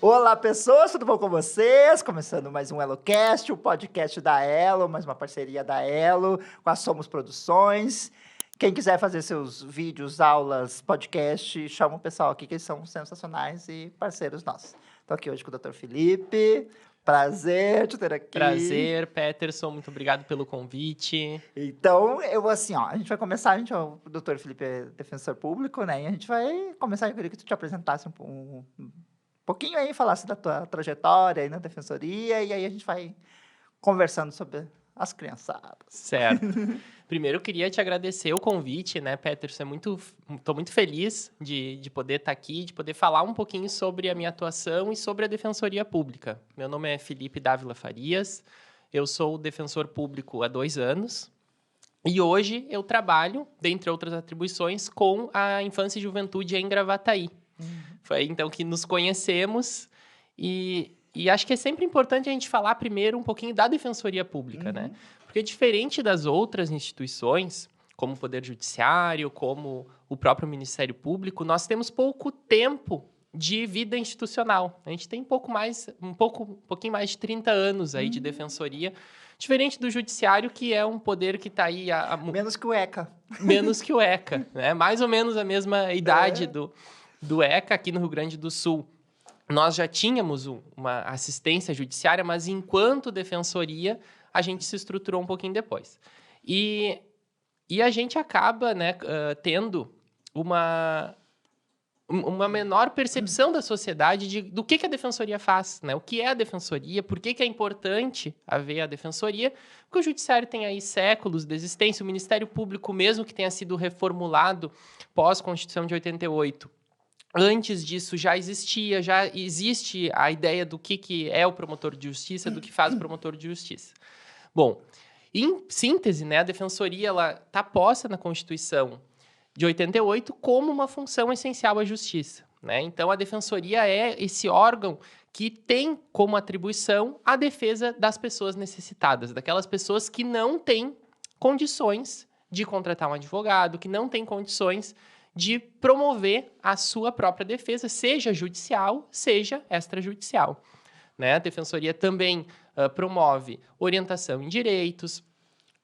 Olá, pessoas, tudo bom com vocês? Começando mais um EloCast, o podcast da Elo, mais uma parceria da Elo com a Somos Produções. Quem quiser fazer seus vídeos, aulas, podcast, chama o pessoal aqui, que eles são sensacionais e parceiros nossos. Estou aqui hoje com o Dr. Felipe. Prazer te ter aqui. Prazer, Peterson, muito obrigado pelo convite. Então, eu assim, ó, a gente vai começar, o Dr. Felipe é defensor público, né? E a gente vai começar, eu queria que tu te apresentasse um pouquinho aí, falasse da tua trajetória aí na defensoria, e aí a gente vai conversando sobre as criançadas. Certo. Primeiro, eu queria te agradecer o convite, né, Peterson? Estou muito feliz de poder estar aqui, de poder falar um pouquinho sobre a minha atuação e sobre a Defensoria Pública. Meu nome é Felipe Dávila Farias, eu sou defensor público há 2 anos e hoje eu trabalho, dentre outras atribuições, com a infância e juventude em Gravataí. Foi aí, então, que nos conhecemos e acho que é sempre importante a gente falar primeiro um pouquinho da Defensoria Pública, né? Porque diferente das outras instituições, como o Poder Judiciário, como o próprio Ministério Público, nós temos pouco tempo de vida institucional. A gente tem um pouquinho mais de 30 anos aí de defensoria, diferente do Judiciário, que é um poder que está aí... Menos que o ECA. Menos que o ECA, né? Mais ou menos a mesma idade do ECA aqui no Rio Grande do Sul. Nós já tínhamos uma assistência judiciária, mas enquanto defensoria, a gente se estruturou um pouquinho depois. E a gente acaba, né, tendo uma menor percepção da sociedade do que a defensoria faz, né? O que é a defensoria, por que é importante haver a defensoria, porque o judiciário tem aí séculos de existência, o Ministério Público, mesmo que tenha sido reformulado pós-Constituição de 88, antes disso já existe a ideia do que é o promotor de justiça, do que faz o promotor de justiça. Bom, em síntese, né, a defensoria está posta na Constituição de 88 como uma função essencial à justiça, né? Então, a defensoria é esse órgão que tem como atribuição a defesa das pessoas necessitadas, daquelas pessoas que não têm condições de contratar um advogado, que não têm condições de promover a sua própria defesa, seja judicial, seja extrajudicial, né? A defensoria também promove orientação em direitos,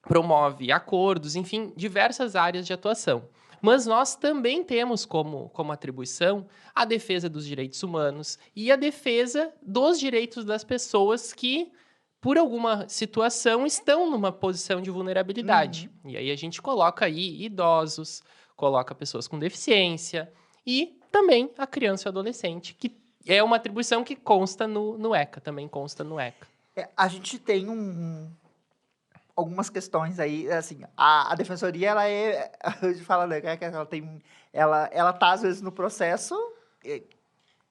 promove acordos, enfim, diversas áreas de atuação. Mas nós também temos como atribuição a defesa dos direitos humanos e a defesa dos direitos das pessoas que, por alguma situação, estão numa posição de vulnerabilidade. E aí a gente coloca aí idosos, coloca pessoas com deficiência e também a criança e o adolescente, que é uma atribuição que consta no ECA, também consta no ECA. A gente tem algumas questões aí, assim, a defensoria, ela é, a gente fala, né, que ela tá, às vezes, no processo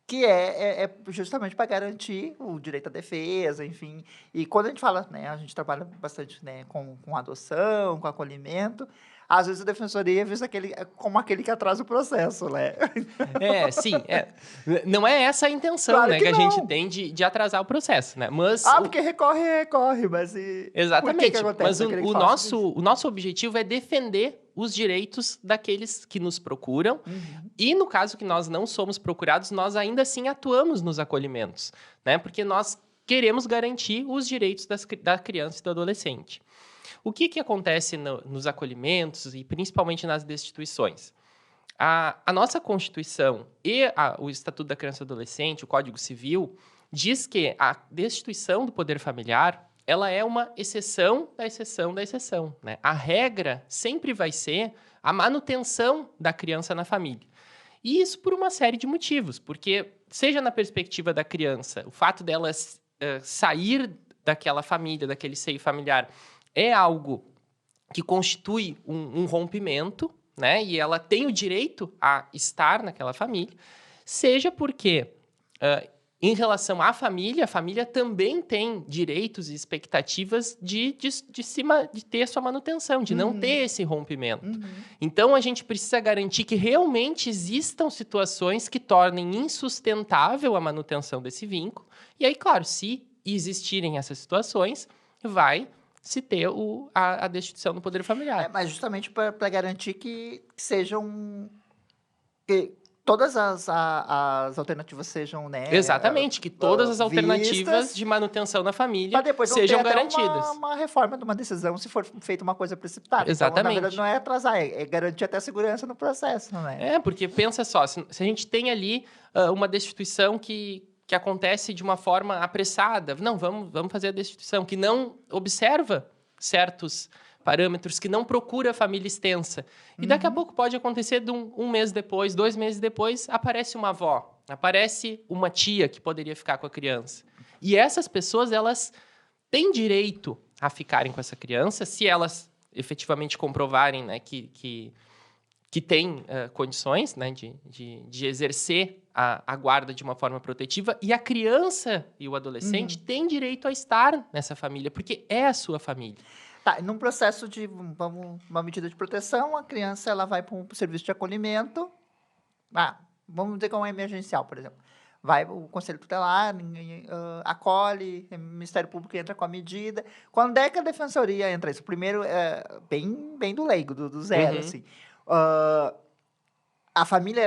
que é justamente para garantir o direito à defesa, enfim. E quando a gente fala, né, a gente trabalha bastante, né, com adoção, com acolhimento, às vezes a defensoria é vista como aquele que atrasa o processo, né? Sim. Não é essa a intenção, Claro né, que a não. gente tem de atrasar o processo, né? Mas Porque recorre, mas exatamente. por que acontece? Mas o nosso objetivo é defender os direitos daqueles que nos procuram. E no caso que nós não somos procurados, nós ainda assim atuamos nos acolhimentos, né? Porque nós queremos garantir os direitos da criança e do adolescente. O que acontece nos acolhimentos e principalmente nas destituições? A nossa Constituição e o Estatuto da Criança e do Adolescente, o Código Civil, diz que a destituição do poder familiar ela é uma exceção da exceção da exceção, né? A regra sempre vai ser a manutenção da criança na família. E isso por uma série de motivos, porque seja na perspectiva da criança, o fato dela sair daquela família, daquele seio familiar, é algo que constitui um rompimento, né? E ela tem o direito a estar naquela família, seja porque, em relação à família, a família também tem direitos e expectativas de ter a sua manutenção, de não ter esse rompimento. Então, a gente precisa garantir que realmente existam situações que tornem insustentável a manutenção desse vínculo. E aí, claro, se existirem essas situações, vai se ter a destituição do poder familiar. Mas justamente para garantir que sejam... todas as alternativas sejam, né, Exatamente, que todas as alternativas vistas, de manutenção na família para depois não sejam ter até garantidas. uma reforma de uma decisão se for feita uma coisa precipitada. Então, na verdade, Exatamente. não é atrasar, é garantir até a segurança no processo, né? É, porque pensa só, se a gente tem ali uma destituição que acontece de uma forma apressada, não, vamos fazer a destituição, que não observa certos parâmetros, que não procura a família extensa. E daqui a pouco pode acontecer de um mês depois, 2 meses depois, aparece uma avó, aparece uma tia que poderia ficar com a criança. E essas pessoas, elas têm direito a ficarem com essa criança, se elas efetivamente comprovarem, né, que tem condições, né, de exercer a guarda de uma forma protetiva, e a criança e o adolescente têm direito a estar nessa família, porque é a sua família. Tá, num processo de uma medida de proteção, a criança ela vai para um serviço de acolhimento. Vamos dizer que é um emergencial, por exemplo. Vai o Conselho Tutelar, acolhe, o Ministério Público entra com a medida. Quando é que a Defensoria entra isso? Primeiro, bem do leigo, do zero, assim. A família,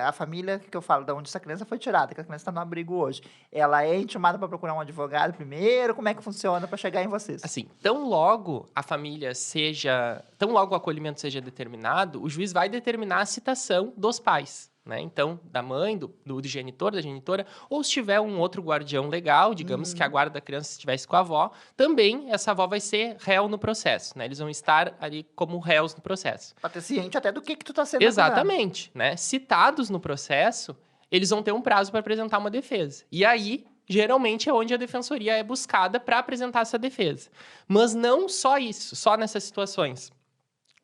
a família que eu falo, de onde essa criança foi tirada, que a criança está no abrigo hoje, ela é intimada para procurar um advogado primeiro? Como é que funciona para chegar em vocês? Assim, tão logo a família seja... Tão logo o acolhimento seja determinado, o juiz vai determinar a citação dos pais, né? Então, da mãe, do genitor, da genitora, ou se tiver um outro guardião legal, digamos que a guarda da criança estivesse com a avó, também essa avó vai ser réu no processo, né? Eles vão estar ali como réus no processo. Para ter ciente até do que tu está sendo Exatamente, né? Citados no processo, eles vão ter um prazo para apresentar uma defesa. E aí, geralmente, é onde a defensoria é buscada para apresentar essa defesa. Mas não só isso, só nessas situações.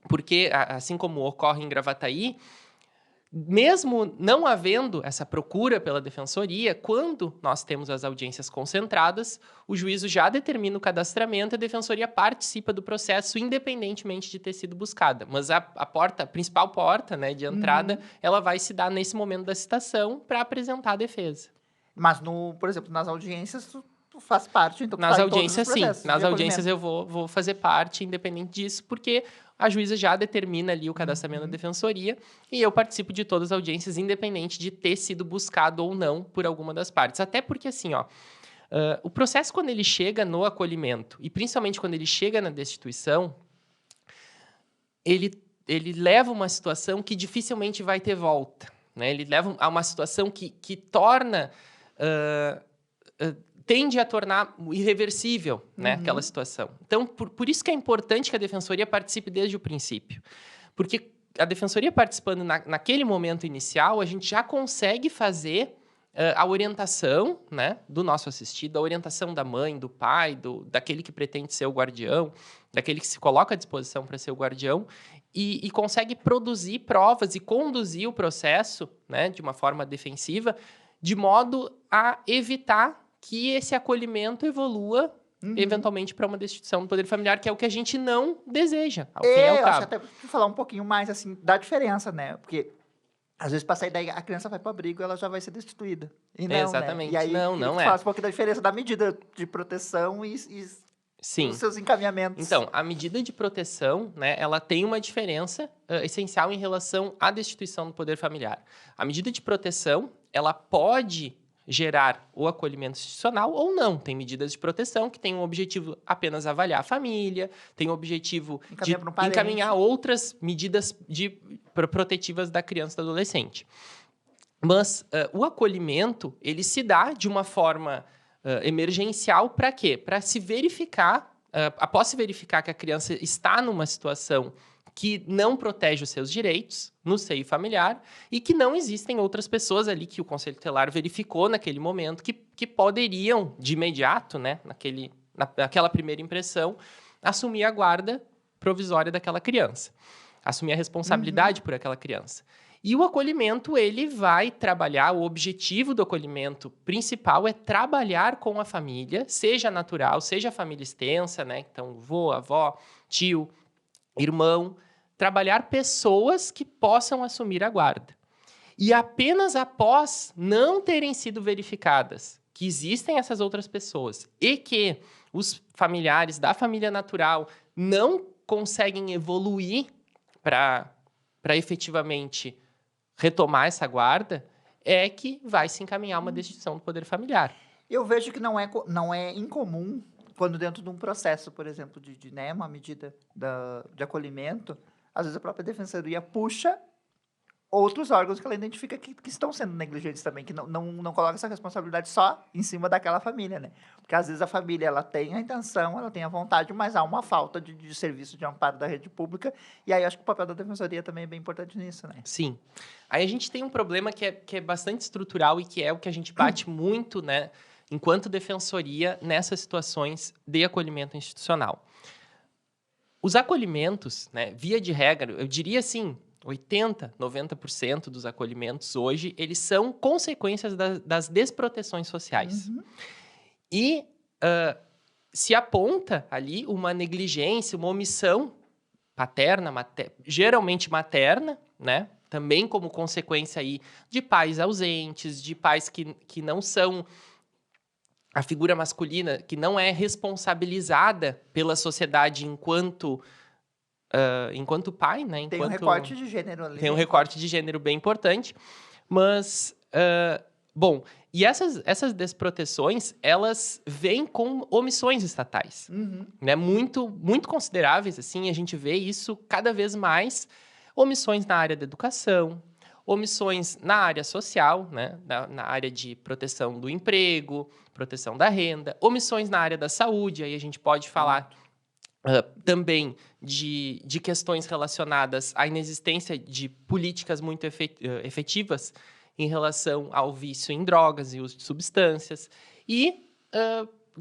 Porque, assim como ocorre em Gravataí, mesmo não havendo essa procura pela defensoria, quando nós temos as audiências concentradas, o juízo já determina o cadastramento e a defensoria participa do processo independentemente de ter sido buscada. Mas a principal porta, né, de entrada, ela vai se dar nesse momento da citação para apresentar a defesa. Mas, por exemplo, nas audiências, tu faz parte, então tu Nas tá audiências, em todos os sim. processos Nas de audiências acolhimento. eu vou fazer parte, independente disso, porque a juíza já determina ali o cadastramento da defensoria e eu participo de todas as audiências, independente de ter sido buscado ou não por alguma das partes. Até porque, assim, o processo, quando ele chega no acolhimento, e principalmente quando ele chega na destituição, ele leva uma situação que dificilmente vai ter volta, né? Ele leva a uma situação que torna... tende a tornar irreversível, né, aquela situação. Então, por isso que é importante que a defensoria participe desde o princípio. Porque a defensoria participando naquele momento inicial, a gente já consegue fazer a orientação, né, do nosso assistido, a orientação da mãe, do pai, daquele que pretende ser o guardião, daquele que se coloca à disposição para ser o guardião, e consegue produzir provas e conduzir o processo, né, de uma forma defensiva, de modo a evitar que esse acolhimento evolua eventualmente para uma destituição do poder familiar, que é o que a gente não deseja, ao fim e ao Eu acho cabo. que até falar um pouquinho mais, assim, da diferença, né? Porque, às vezes, para sair daí, a criança vai para o abrigo, ela já vai ser destituída. E não, Exatamente. Né? E aí, Não queria que tu é. falasse um pouquinho da diferença da medida de proteção e Sim. os seus encaminhamentos. Então, a medida de proteção, né, ela tem uma diferença essencial em relação à destituição do poder familiar. A medida de proteção, ela pode gerar o acolhimento institucional ou não. Tem medidas de proteção que têm o objetivo apenas avaliar a família, tem o objetivo de encaminhar outras medidas protetivas da criança e do adolescente. Mas o acolhimento, ele se dá de uma forma emergencial para quê? Para se verificar, após se verificar que a criança está numa situação que não protege os seus direitos no seio familiar e que não existem outras pessoas ali que o Conselho Tutelar verificou naquele momento que poderiam, de imediato, né, naquela primeira impressão, assumir a guarda provisória daquela criança, assumir a responsabilidade por aquela criança. E o acolhimento, ele vai trabalhar, o objetivo do acolhimento principal é trabalhar com a família, seja natural, seja família extensa, né, então vô, avó, tio, irmão, trabalhar pessoas que possam assumir a guarda. E apenas após não terem sido verificadas que existem essas outras pessoas e que os familiares da família natural não conseguem evoluir para efetivamente retomar essa guarda, é que vai se encaminhar uma destituição do poder familiar. Eu vejo que não é incomum, quando dentro de um processo, por exemplo, né, uma medida de acolhimento, às vezes a própria defensoria puxa outros órgãos que ela identifica que estão sendo negligentes também, que não coloca essa responsabilidade só em cima daquela família, né? Porque às vezes a família ela tem a intenção, ela tem a vontade, mas há uma falta de serviço de amparo da rede pública, e aí acho que o papel da defensoria também é bem importante nisso, né? Sim. Aí a gente tem um problema que é bastante estrutural e que é o que a gente bate muito, né, enquanto defensoria, nessas situações de acolhimento institucional. Os acolhimentos, né, via de regra, eu diria assim, 80%, 90% dos acolhimentos hoje, eles são consequências das desproteções sociais. Uhum. E se aponta ali uma negligência, uma omissão paterna, geralmente materna, né? Também como consequência aí de pais ausentes, de pais que não são a figura masculina, que não é responsabilizada pela sociedade enquanto pai, né? Tem um Enquanto recorte de gênero ali. tem um né? recorte de gênero bem importante, mas, bom, e essas desproteções, elas vêm com omissões estatais, Uhum. né? Muito, muito consideráveis, assim, a gente vê isso cada vez mais, omissões na área da educação, omissões na área social, né? Na área de proteção do emprego, proteção da renda, omissões na área da saúde, aí a gente pode falar também de questões relacionadas à inexistência de políticas muito efetivas em relação ao vício em drogas e uso de substâncias e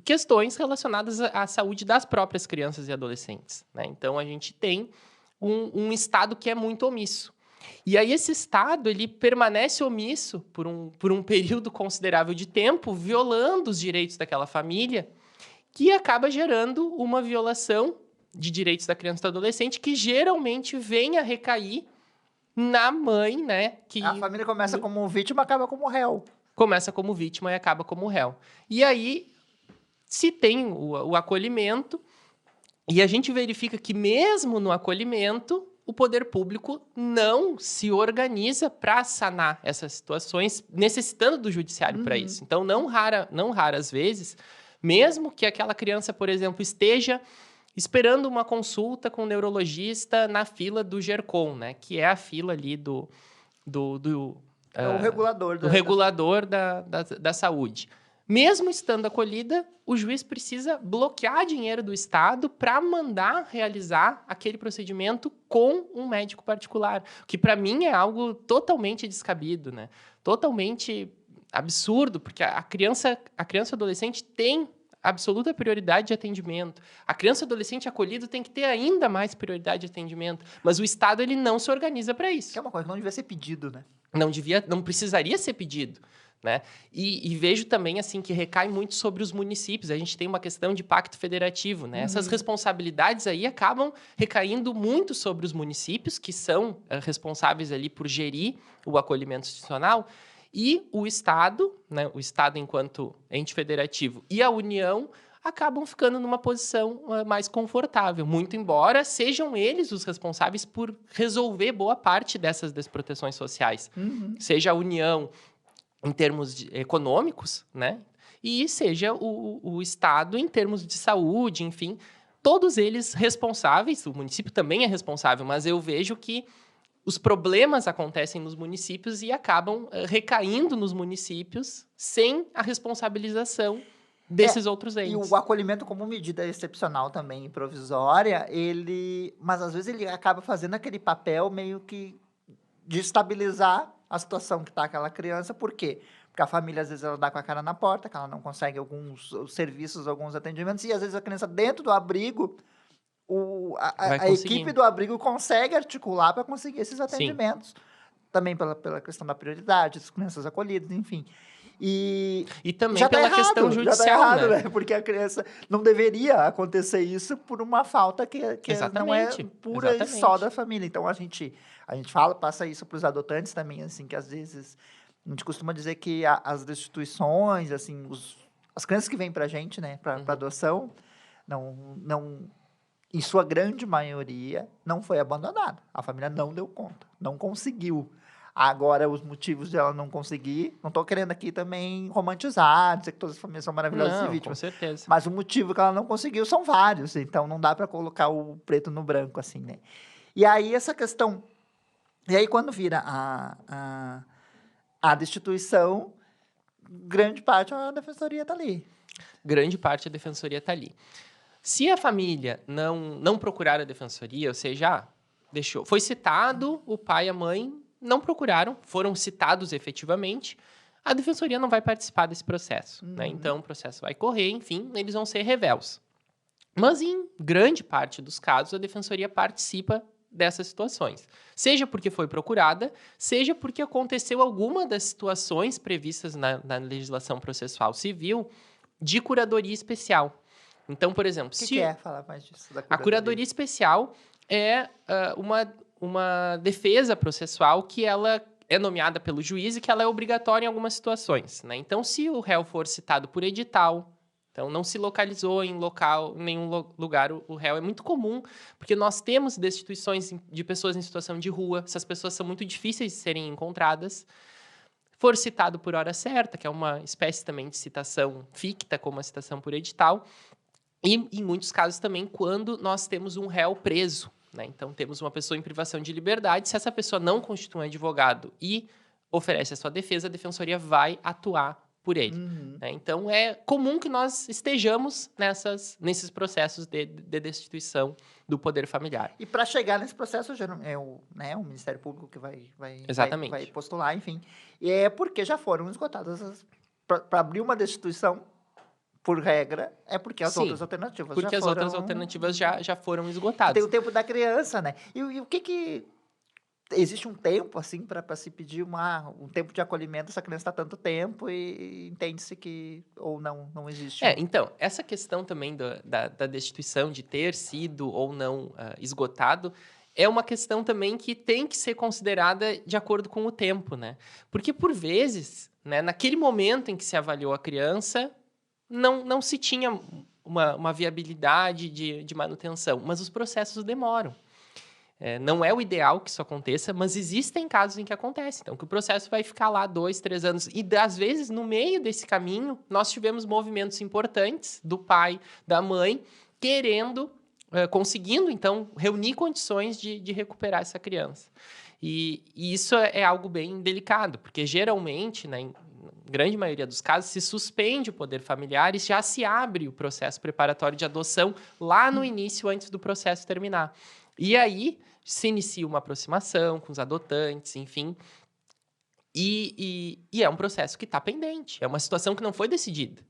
questões relacionadas à saúde das próprias crianças e adolescentes, né? Então, a gente tem um Estado que é muito omisso. E aí, esse Estado, ele permanece omisso por um período considerável de tempo, violando os direitos daquela família, que acaba gerando uma violação de direitos da criança e do adolescente, que geralmente vem a recair na mãe, né? Que A família começa como vítima, acaba como réu. começa como vítima e acaba como réu. E aí, se tem o acolhimento, e a gente verifica que mesmo no acolhimento, o poder público não se organiza para sanar essas situações, necessitando do judiciário para isso. Então, não raras vezes, mesmo que aquela criança, por exemplo, esteja esperando uma consulta com o neurologista na fila do GERCOM, né? Que é a fila ali É o regulador. do regulador da saúde. Mesmo estando acolhida, o juiz precisa bloquear dinheiro do Estado para mandar realizar aquele procedimento com um médico particular, que para mim é algo totalmente descabido, né? Totalmente absurdo, porque a criança e adolescente tem absoluta prioridade de atendimento. A criança e adolescente acolhido tem que ter ainda mais prioridade de atendimento, mas o Estado ele não se organiza para isso. Que é uma coisa que não devia ser pedido, né? Não precisaria ser pedido, né? E vejo também assim que recai muito sobre os municípios. A gente tem uma questão de pacto federativo, né? Essas responsabilidades aí acabam recaindo muito sobre os municípios, que são responsáveis ali por gerir o acolhimento institucional, e o Estado, né? O Estado enquanto ente federativo e a União acabam ficando numa posição mais confortável, muito embora sejam eles os responsáveis por resolver boa parte dessas desproteções sociais. Seja a União em termos econômicos, né? E seja o Estado em termos de saúde, enfim, todos eles responsáveis, o município também é responsável, mas eu vejo que os problemas acontecem nos municípios e acabam recaindo nos municípios sem a responsabilização desses outros entes. E o acolhimento como medida excepcional também, provisória, mas às vezes ele acaba fazendo aquele papel meio que de estabilizar a situação que está aquela criança. Por quê? Porque a família, às vezes, ela dá com a cara na porta, que ela não consegue alguns serviços, alguns atendimentos, e às vezes a criança dentro do abrigo, a equipe do abrigo consegue articular para conseguir esses atendimentos. Sim. Também pela questão da prioridade, das crianças acolhidas, enfim. E também pela questão judicial, né? Porque a criança não deveria acontecer isso por uma falta que não é pura e só da família. Então, a gente passa isso para os adotantes também, assim, que às vezes a gente costuma dizer que as destituições, assim, as crianças que vêm para a gente, né, para adoção, não, em sua grande maioria, não foi abandonada. A família não deu conta, não conseguiu. Agora, os motivos de ela não conseguir, não tô querendo aqui também romantizar, dizer que todas as famílias são maravilhosas e Não, com vítimas. certeza. Mas o motivo que ela não conseguiu são vários, então não dá para colocar o preto no branco, assim, né? E aí, essa questão... E aí, quando vira a destituição, grande parte a defensoria tá ali. Grande parte da defensoria está ali. Se a família não procurar a defensoria, ou seja, deixou, foi citado, o pai e a mãe não procuraram, foram citados efetivamente, a defensoria não vai participar desse processo. Né? Então, o processo vai correr, enfim, eles vão ser réveos. Mas, em grande parte dos casos, a defensoria participa dessas situações. Seja porque foi procurada, seja porque aconteceu alguma das situações previstas na legislação processual civil de curadoria especial. Então, por exemplo... O que é? Falar mais disso da A curadoria especial é uma defesa processual que ela é nomeada pelo juiz e que ela é obrigatória em algumas situações. Né? Então, se o réu for citado por edital, então não se localizou em nenhum lugar o réu, é muito comum, porque nós temos destituições de pessoas em situação de rua, essas pessoas são muito difíceis de serem encontradas. For citado por hora certa, que é uma espécie também de citação ficta, como a citação por edital, e, em muitos casos também, quando nós temos um réu preso. Né? Então, temos uma pessoa em privação de liberdade. Se essa pessoa não constitui um advogado e oferece a sua defesa, a defensoria vai atuar por ele. Né? Então, é comum que nós estejamos nesses processos de destituição do poder familiar. E para chegar nesse processo, é o Ministério Público que Exatamente. vai postular, enfim. E é porque já foram esgotadas para abrir uma destituição, por regra, é porque as outras alternativas porque as outras alternativas já foram esgotadas. Tem o tempo da criança, né? E o que... Existe um tempo, assim, para se pedir um tempo de acolhimento, essa criança está tanto tempo e entende-se que... Ou não existe. Então, essa questão também da destituição, de ter sido ou não esgotado, é uma questão também que tem que ser considerada de acordo com o tempo, né? Porque, por vezes, né, naquele momento em que se avaliou a criança... Não se tinha uma viabilidade de manutenção, mas os processos demoram. Não é o ideal que isso aconteça, mas existem casos em que acontece. Então, que o processo vai ficar lá 2, 3 anos. E, às vezes, no meio desse caminho, nós tivemos movimentos importantes do pai, da mãe, conseguindo, então, reunir condições de recuperar essa criança. E isso é algo bem delicado, porque, geralmente, né, grande maioria dos casos, se suspende o poder familiar e já se abre o processo preparatório de adoção lá no início, antes do processo terminar. E aí se inicia uma aproximação com os adotantes, enfim. E é um processo que está pendente. É uma situação que não foi decidida.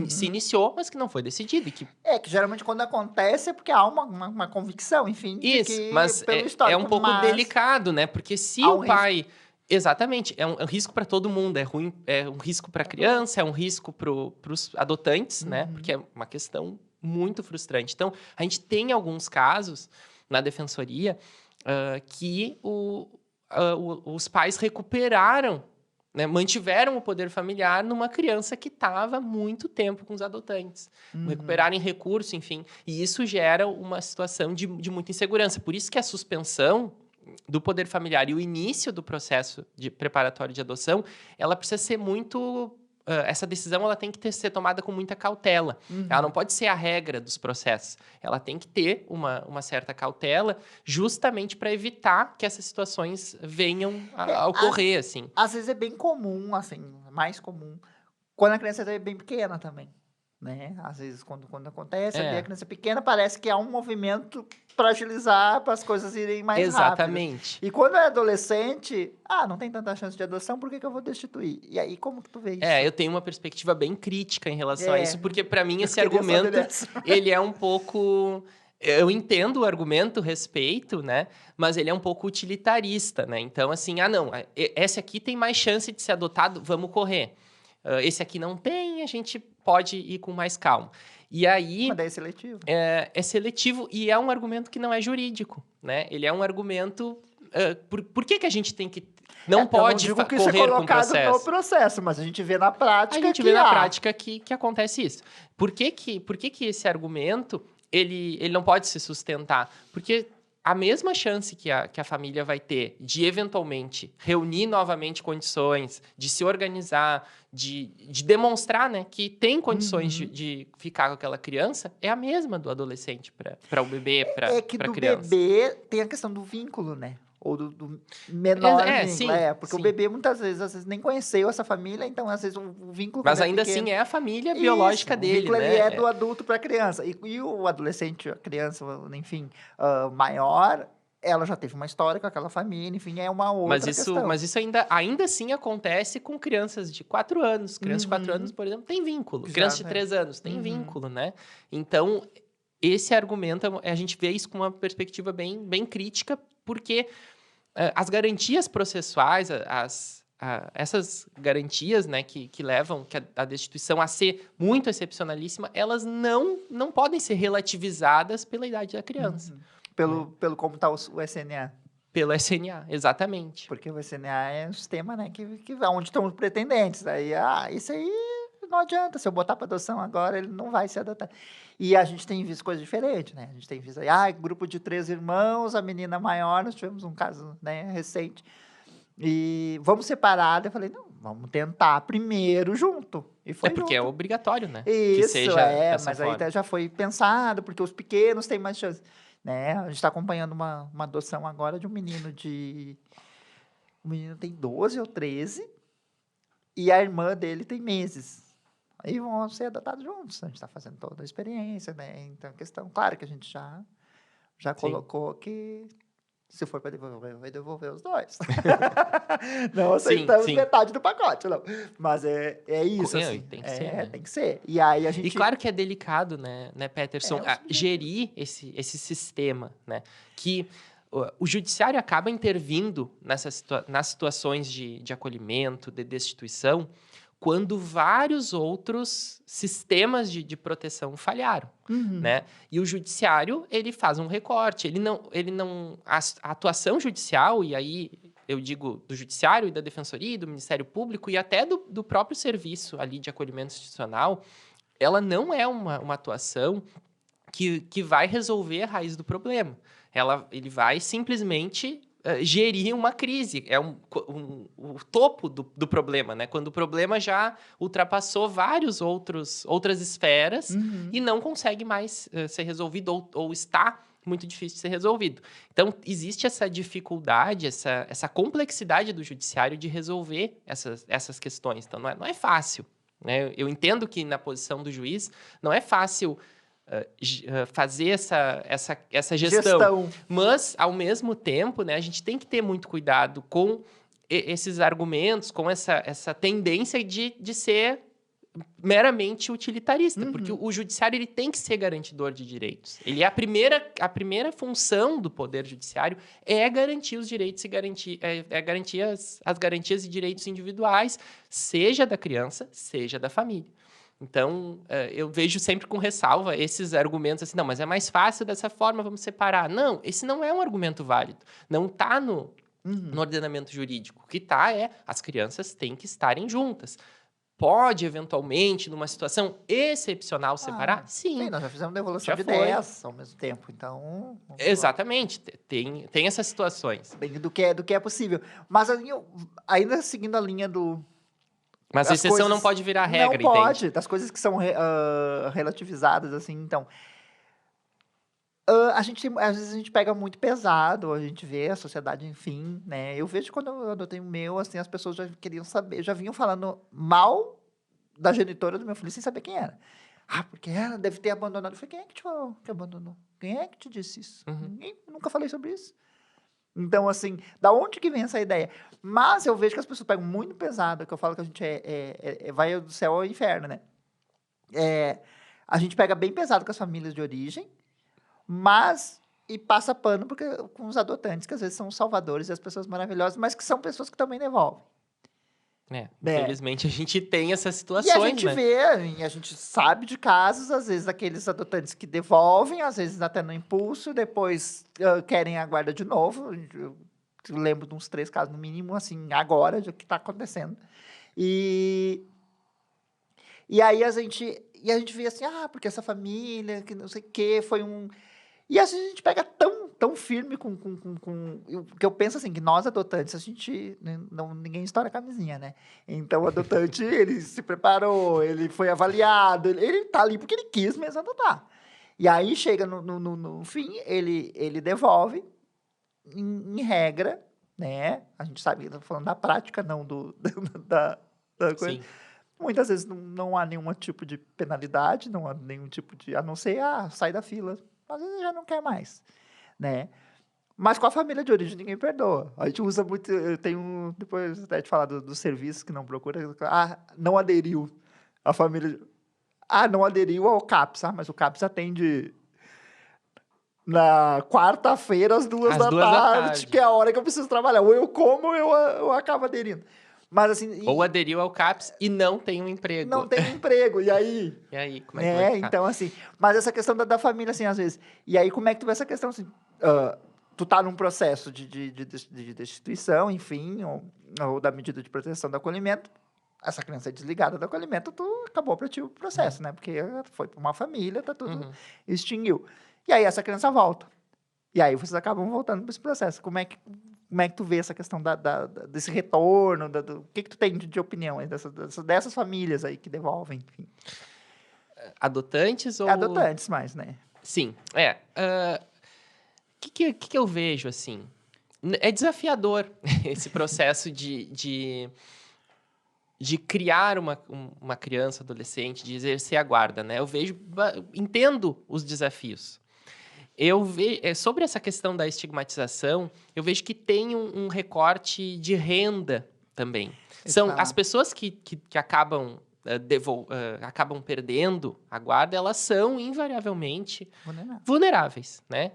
Se iniciou, mas que não foi decidida. Que geralmente quando acontece é porque há uma convicção, enfim. Isso, de que, mas pelo histórico, um pouco delicado, né? Porque se o pai... Risco. Exatamente, é um risco para todo mundo, é um risco para a criança, é um risco para os adotantes, né? Porque é uma questão muito frustrante. Então, a gente tem alguns casos na defensoria que os pais recuperaram, né? Mantiveram o poder familiar numa criança que estava muito tempo com os adotantes. Recuperaram em recurso, enfim. E isso gera uma situação de muita insegurança. Por isso que a suspensão do poder familiar e o início do processo de preparatório de adoção, ela precisa ser muito... essa decisão ela tem que ser tomada com muita cautela. Ela não pode ser a regra dos processos. Ela tem que ter uma certa cautela justamente para evitar que essas situações venham a ocorrer, assim. Às vezes é bem comum, assim, mais comum, quando a criança é bem pequena também. Né? Às vezes, quando acontece, ali a criança pequena, parece que há um movimento para agilizar, para as coisas irem mais Exatamente. rápido. E quando é adolescente, não tem tanta chance de adoção, por que eu vou destituir? E aí, como que tu vê isso? Eu tenho uma perspectiva bem crítica em relação a isso, porque, para mim, esse argumento, ele é um pouco... Eu entendo o argumento, respeito, né? Mas ele é um pouco utilitarista, né? Então, assim, esse aqui tem mais chance de ser adotado, vamos correr. Esse aqui não tem, a gente pode ir com mais calma. E aí... Mas daí é seletivo. É seletivo e é um argumento que não é jurídico, né? Ele é um argumento... Por que a gente tem que... Não pode eu não digo que correr isso é colocado com o processo? No processo, mas a gente vê na prática A gente vê na prática que acontece isso. Por que esse argumento ele não pode se sustentar? Porque a mesma chance que a família vai ter de, eventualmente, reunir novamente condições, de se organizar, de demonstrar, né, que tem condições de ficar com aquela criança, é a mesma do adolescente para o bebê, para É que a do criança. bebê tem a questão do vínculo, né? Ou do menor vínculo. Sim, Porque o sim. bebê, muitas vezes, às vezes nem conheceu essa família, então, às vezes, o vínculo Mas quando é ainda pequeno... assim é a família Isso, biológica o dele, vínculo, né? ele é do adulto para a criança. E o adolescente, a criança, enfim, maior, ela já teve uma história com aquela família, enfim, é uma outra questão. Mas isso ainda assim acontece com crianças de 4 anos. Crianças de 4 anos, por exemplo, tem vínculo. Já, Crianças de né? 3 anos tem vínculo, né? Então, esse argumento, a gente vê isso com uma perspectiva bem crítica, porque as garantias processuais, essas garantias, né, que levam a destituição a ser muito excepcionalíssima, elas não podem ser relativizadas pela idade da criança. Pelo como está o SNA. Pelo SNA, exatamente. Porque o SNA é um sistema, né, onde estão os pretendentes. Aí, isso aí não adianta. Se eu botar para adoção agora, ele não vai se adotar. E a gente tem visto coisas diferentes, né? A gente tem visto aí, grupo de 3 irmãos, a menina maior, nós tivemos um caso, né, recente. E vamos separar. Eu falei, não, vamos tentar primeiro junto. E foi porque junto. é obrigatório, né? Isso, que seja dessa mas forma. aí já foi pensado, porque os pequenos têm mais chance. Né? A gente está acompanhando uma adoção agora de um menino de... O menino tem 12 ou 13 e a irmã dele tem meses. Aí vão ser adotados juntos. A gente está fazendo toda a experiência, né? Então, a questão, claro que a gente já colocou que se for para devolver, vai devolver os dois. Não aceitamos metade do pacote, não. Mas é isso, assim. Tem que ser, né? Tem que ser. E aí a gente... E claro que é delicado, né Peterson, gerir esse sistema, né? Que o judiciário acaba intervindo nas situações de acolhimento, de destituição, quando vários outros sistemas de proteção falharam, né? E o judiciário, ele faz um recorte, a atuação judicial, e aí eu digo do judiciário e da defensoria, do Ministério Público e até do próprio serviço ali de acolhimento institucional, ela não é uma atuação que vai resolver a raiz do problema. Ele vai simplesmente gerir uma crise. É o topo do problema, né? Quando o problema já ultrapassou outras esferas e não consegue mais ser resolvido ou está muito difícil de ser resolvido. Então, existe essa dificuldade, essa complexidade do judiciário de resolver essas questões. Então, não é fácil. Né? Eu entendo que, na posição do juiz, não é fácil fazer essa gestão. Mas, ao mesmo tempo, né, a gente tem que ter muito cuidado com esses argumentos, com essa tendência de ser meramente utilitarista, porque o judiciário ele tem que ser garantidor de direitos. Ele é a primeira função do poder judiciário é garantir os direitos e garantir as garantias de direitos individuais, seja da criança, seja da família. Então, eu vejo sempre com ressalva esses argumentos assim, não, mas é mais fácil dessa forma, vamos separar. Não, esse não é um argumento válido. Não está no ordenamento jurídico. O que está as crianças têm que estarem juntas. Pode, eventualmente, numa situação excepcional, separar? Sim. Nós já fizemos devolução de 10 ao mesmo tempo, então... Exatamente. Tem essas situações. Do que é possível. Mas ainda seguindo a linha do... Mas a exceção não pode virar regra, não pode, entende? das coisas que são relativizadas, assim, então... às vezes a gente pega muito pesado, a gente vê a sociedade, enfim, né? Eu vejo quando eu adotei o meu, assim, as pessoas já queriam saber, já vinham falando mal da genitora do meu filho sem saber quem era. Porque ela deve ter abandonado. Eu falei, quem é que te falou que abandonou? Quem é que te disse isso? Ninguém, nunca falei sobre isso. Então, assim, da onde que vem essa ideia? Mas eu vejo que as pessoas pegam muito pesado, que eu falo que a gente vai do céu ao inferno, né? A gente pega bem pesado com as famílias de origem, e passa pano com os adotantes, que às vezes são os salvadores e as pessoas maravilhosas, mas que são pessoas que também devolvem. Infelizmente a gente tem essas situações, e a gente vê, a gente sabe de casos, às vezes, daqueles adotantes que devolvem, às vezes até no impulso, depois querem a guarda de novo. Eu lembro de uns 3 casos, no mínimo, assim, agora, de o que está acontecendo. E aí a gente vê assim, porque essa família, que não sei o quê, foi um... E às vezes a gente pega tão tão firme que eu penso assim, que nós adotantes, a gente, ninguém estoura a camisinha, né? Então, o adotante, ele se preparou, ele foi avaliado, ele tá ali porque ele quis mesmo adotar. E aí, chega no fim, ele devolve, em regra, né? A gente sabe que tá falando da prática, não da coisa. Sim. Muitas vezes não há nenhum tipo de penalidade, não há nenhum tipo de... A não ser, sai da fila. Às vezes já não quer mais, né? Mas com a família de origem ninguém perdoa. A gente usa muito... Eu tenho... Depois até de falar dos serviços que não procura. Não aderiu. A família... não aderiu ao CAPS. Mas o CAPS atende... Na quarta-feira, às 2 da tarde, que é a hora que eu preciso trabalhar. Ou eu como, ou eu acabo aderindo. Mas, assim... Ou aderiu ao CAPS e não tem um emprego. Não tem um emprego. E aí? E aí, como é que vai ficar? Então, assim... Mas essa questão da família, assim, às vezes... E aí, como é que tu vê essa questão, assim... tu tá num processo de destituição, enfim, ou da medida de proteção do acolhimento. Essa criança é desligada do acolhimento, tu acabou para ti o processo, né? Porque foi para uma família, tá tudo... Extinguiu. E aí, essa criança volta. E aí, vocês acabam voltando para esse processo. Como é que tu vê essa questão desse retorno? O que tu tem de opinião aí dessas famílias aí que devolvem, enfim? Adotantes ou... Adotantes mais, né? Sim. O que eu vejo, assim? É desafiador esse processo de criar uma criança, adolescente, de exercer a guarda, né? Entendo os desafios. Sobre essa questão da estigmatização, eu vejo que tem um recorte de renda também. São as pessoas que acabam acabam perdendo a guarda, elas são invariavelmente vulneráveis, né?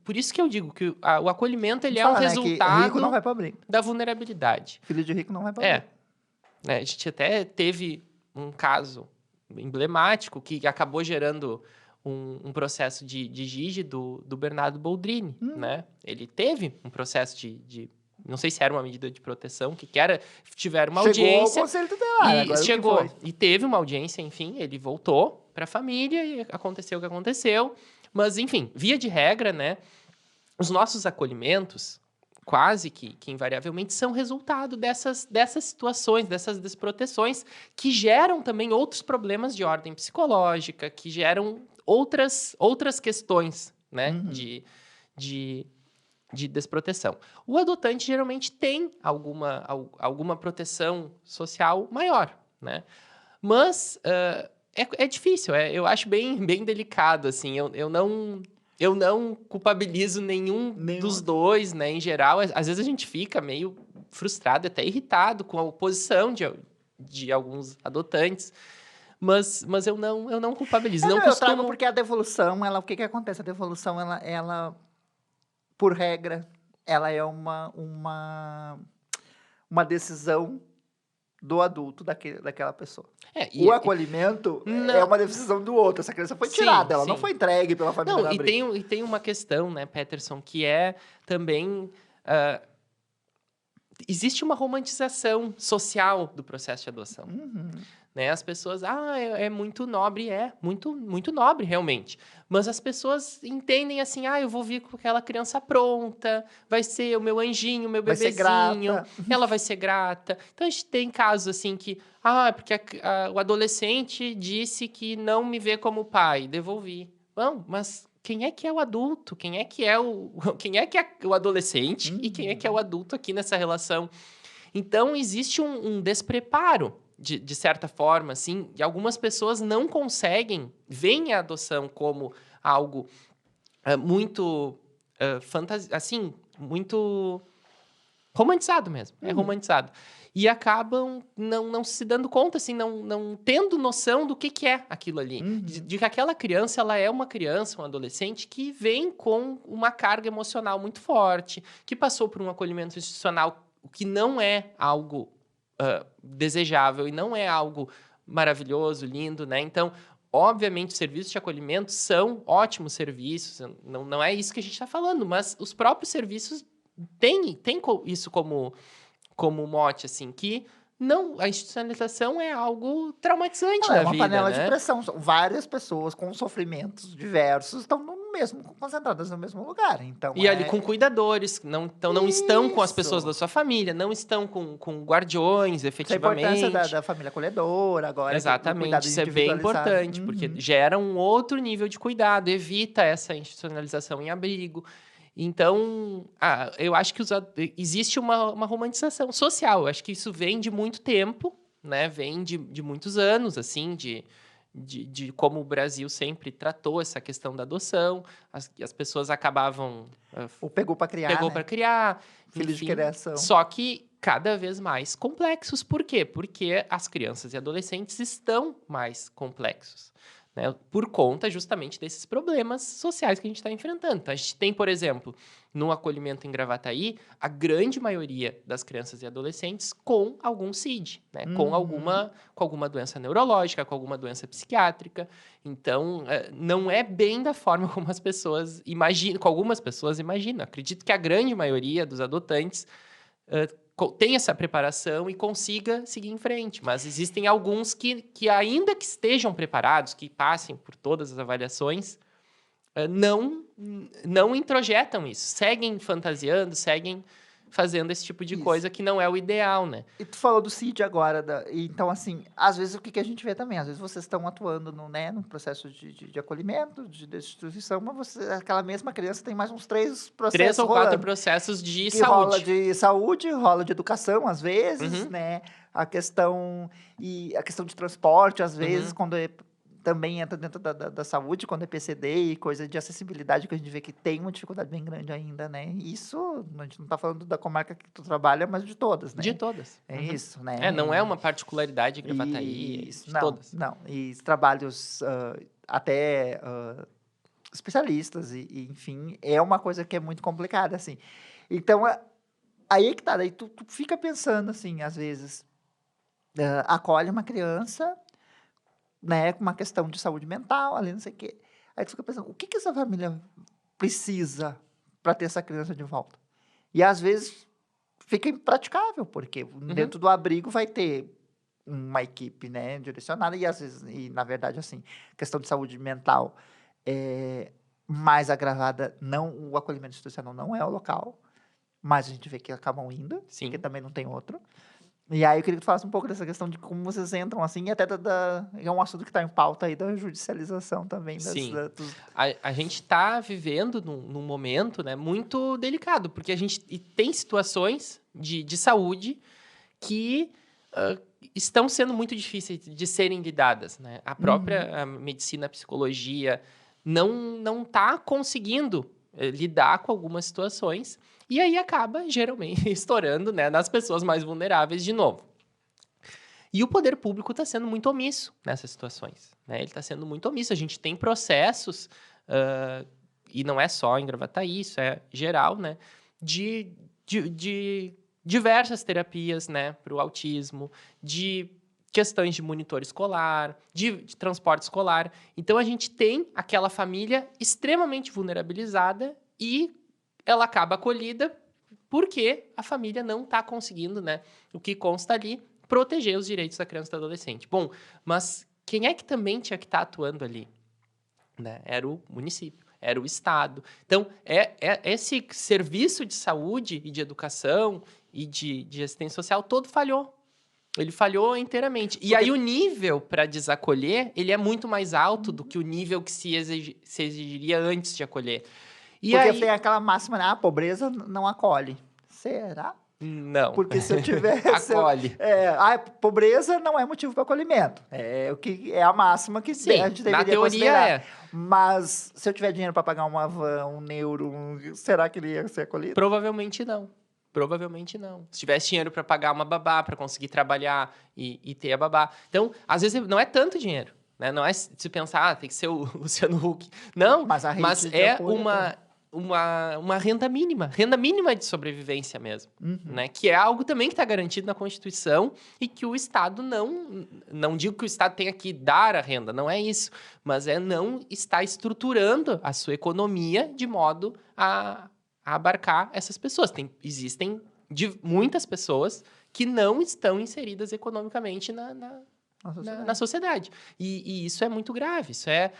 Por isso que eu digo que o acolhimento ele é um resultado rico não vai pra briga. Da vulnerabilidade. Filho de rico não vai pra briga. A gente até teve um caso emblemático que acabou gerando um processo de GIGE do Bernardo Boldrini, né? Ele teve um processo de não sei se era uma medida de proteção, tiveram uma audiência. Chegou ao Conselho Tutelar. Chegou e teve uma audiência, enfim, ele voltou para a família e aconteceu o que aconteceu. Mas, enfim, via de regra, né? Os nossos acolhimentos, quase que invariavelmente, são resultado dessas situações, dessas desproteções, que geram também outros problemas de ordem psicológica, que geram outras questões, né? De desproteção. O adotante geralmente tem alguma proteção social maior, né? Mas é difícil, eu acho bem delicado, assim, eu não culpabilizo nenhum dos dois, né? Em geral, às vezes a gente fica meio frustrado, até irritado com a oposição de alguns adotantes, mas eu não culpabilizo. Eu trago porque a devolução, o que acontece? A devolução, ela por regra, ela é uma decisão do adulto daquela pessoa. O acolhimento é uma decisão do outro. Essa criança foi tirada, ela não foi entregue pela família. E tem uma questão, né, Peterson, que é também... existe uma romantização social do processo de adoção. Né? As pessoas, é muito nobre, muito nobre, realmente. Mas as pessoas entendem assim, eu vou vir com aquela criança pronta, vai ser o meu anjinho, o meu bebezinho, ela vai ser grata. Então, a gente tem casos assim que, porque o adolescente disse que não me vê como pai, devolvi. Bom, mas quem é que é o adulto? Quem é que é o adolescente e quem é que é o adulto aqui nessa relação? Então, existe um despreparo, de certa forma, assim, e algumas pessoas não conseguem, veem a adoção como algo muito assim, muito romantizado mesmo, é romantizado. E acabam não se dando conta, assim, não tendo noção do que é aquilo ali. De que aquela criança, ela é uma criança, um adolescente, que vem com uma carga emocional muito forte, que passou por um acolhimento institucional, o que não é algo desejável e não é algo maravilhoso, lindo, né? Então, obviamente, os serviços de acolhimento são ótimos serviços, não é isso que a gente está falando, mas os próprios serviços têm isso como mote, assim, que a institucionalização é algo traumatizante na vida, é uma panela né? de pressão. Várias pessoas com sofrimentos diversos estão concentradas no mesmo lugar. Então, E ali com cuidadores, então não estão com as Isso. pessoas da sua família, não estão com guardiões, Essa é a importância efetivamente. da família acolhedora, agora, do cuidado Exatamente, isso é bem individualizado. importante, porque gera um outro nível de cuidado, evita essa institucionalização em abrigo. Então, eu acho que existe uma romantização social. Eu acho que isso vem de muito tempo, né? Vem de muitos anos, assim, de como o Brasil sempre tratou essa questão da adoção. As pessoas acabavam... Ou pegou para criar, Pegou né? para criar, Filhos de enfim. criação. Só que cada vez mais complexos. Por quê? Porque as crianças e adolescentes estão mais complexos, né? Por conta justamente desses problemas sociais que a gente está enfrentando. Então, a gente tem, por exemplo, no acolhimento em Gravataí, a grande maioria das crianças e adolescentes com algum CID, né? Com alguma doença neurológica, com alguma doença psiquiátrica. Então, não é bem da forma como as pessoas imaginam, como algumas pessoas imaginam. Acredito que a grande maioria dos adotantes tem essa preparação e consiga seguir em frente. Mas existem alguns que ainda que estejam preparados, que passem por todas as avaliações, não introjetam isso. Seguem fantasiando, seguem fazendo esse tipo de coisa que não é o ideal, né? E tu falou do CID agora, então, assim, às vezes o que a gente vê também, às vezes vocês estão atuando no processo de acolhimento, de destituição, mas aquela mesma criança tem mais uns 3 processos 3 ou 4 rolando. processos de Que saúde. rola de saúde, rola de educação, às vezes, Uhum. né? A questão de transporte, às vezes, quando também entra dentro da saúde, quando é PCD e coisa de acessibilidade, que a gente vê que tem uma dificuldade bem grande ainda, né? Isso, a gente não está falando da comarca que tu trabalha, mas de todas, né? De todas. É isso, né? Não é uma particularidade de Gravataí, Isso, de todas. Não, e trabalhos até especialistas, enfim, é uma coisa que é muito complicada, assim. Então, aí é que tá, daí tu fica pensando, assim, às vezes, acolhe uma criança, né, com uma questão de saúde mental, ali, não sei o quê. Aí tu fica pensando, o que essa família precisa para ter essa criança de volta? E, às vezes, fica impraticável, porque dentro do abrigo vai ter uma equipe, né, direcionada, e, às vezes, na verdade, assim, questão de saúde mental mais agravada, o acolhimento institucional não é o local, mas a gente vê que acabam indo, Sim. porque também não tem outro. E aí eu queria que tu falasse um pouco dessa questão de como vocês entram, assim, e até é um assunto que está em pauta aí da judicialização também. Sim. A gente está vivendo num momento, né, muito delicado, porque a gente tem situações de saúde que estão sendo muito difíceis de serem lidadas, né? A própria medicina, a psicologia não está conseguindo lidar com algumas situações. E aí acaba, geralmente, estourando, né, nas pessoas mais vulneráveis de novo. E o poder público está sendo muito omisso nessas situações, né? Ele está sendo muito omisso. A gente tem processos, e não é só em Gravataí, isso é geral, né? De diversas terapias, né, para o autismo, de questões de monitor escolar, de transporte escolar. Então, a gente tem aquela família extremamente vulnerabilizada e ela acaba acolhida porque a família não está conseguindo, né, o que consta ali, proteger os direitos da criança e do adolescente. Bom, mas quem é que também tinha que estar atuando ali? Né? Era o município, era o Estado. Então, esse serviço de saúde e de educação e de assistência social todo falhou. Ele falhou inteiramente. E aí o nível para desacolher, ele é muito mais alto do que o nível que se exigiria antes de acolher. Porque aí tem aquela máxima, né? A pobreza não acolhe. Será? Não. Porque se eu tivesse... Acolhe. A pobreza não é motivo para acolhimento. É a máxima que Sim, a gente deveria na teoria considerar. Mas se eu tiver dinheiro para pagar uma van, um neuro, será que ele ia ser acolhido? Provavelmente não. Provavelmente não. Se tivesse dinheiro para pagar uma babá, para conseguir trabalhar e ter a babá. Então, às vezes, não é tanto dinheiro. Né? Não é se pensar, tem que ser o Luciano Huck. Não, mas é uma renda mínima de sobrevivência mesmo, né? Que é algo também que está garantido na Constituição e que o Estado não digo que o Estado tenha que dar a renda, não é isso, mas não está estruturando a sua economia de modo a abarcar essas pessoas. Existem muitas pessoas que não estão inseridas economicamente na sociedade. E isso é muito grave, isso é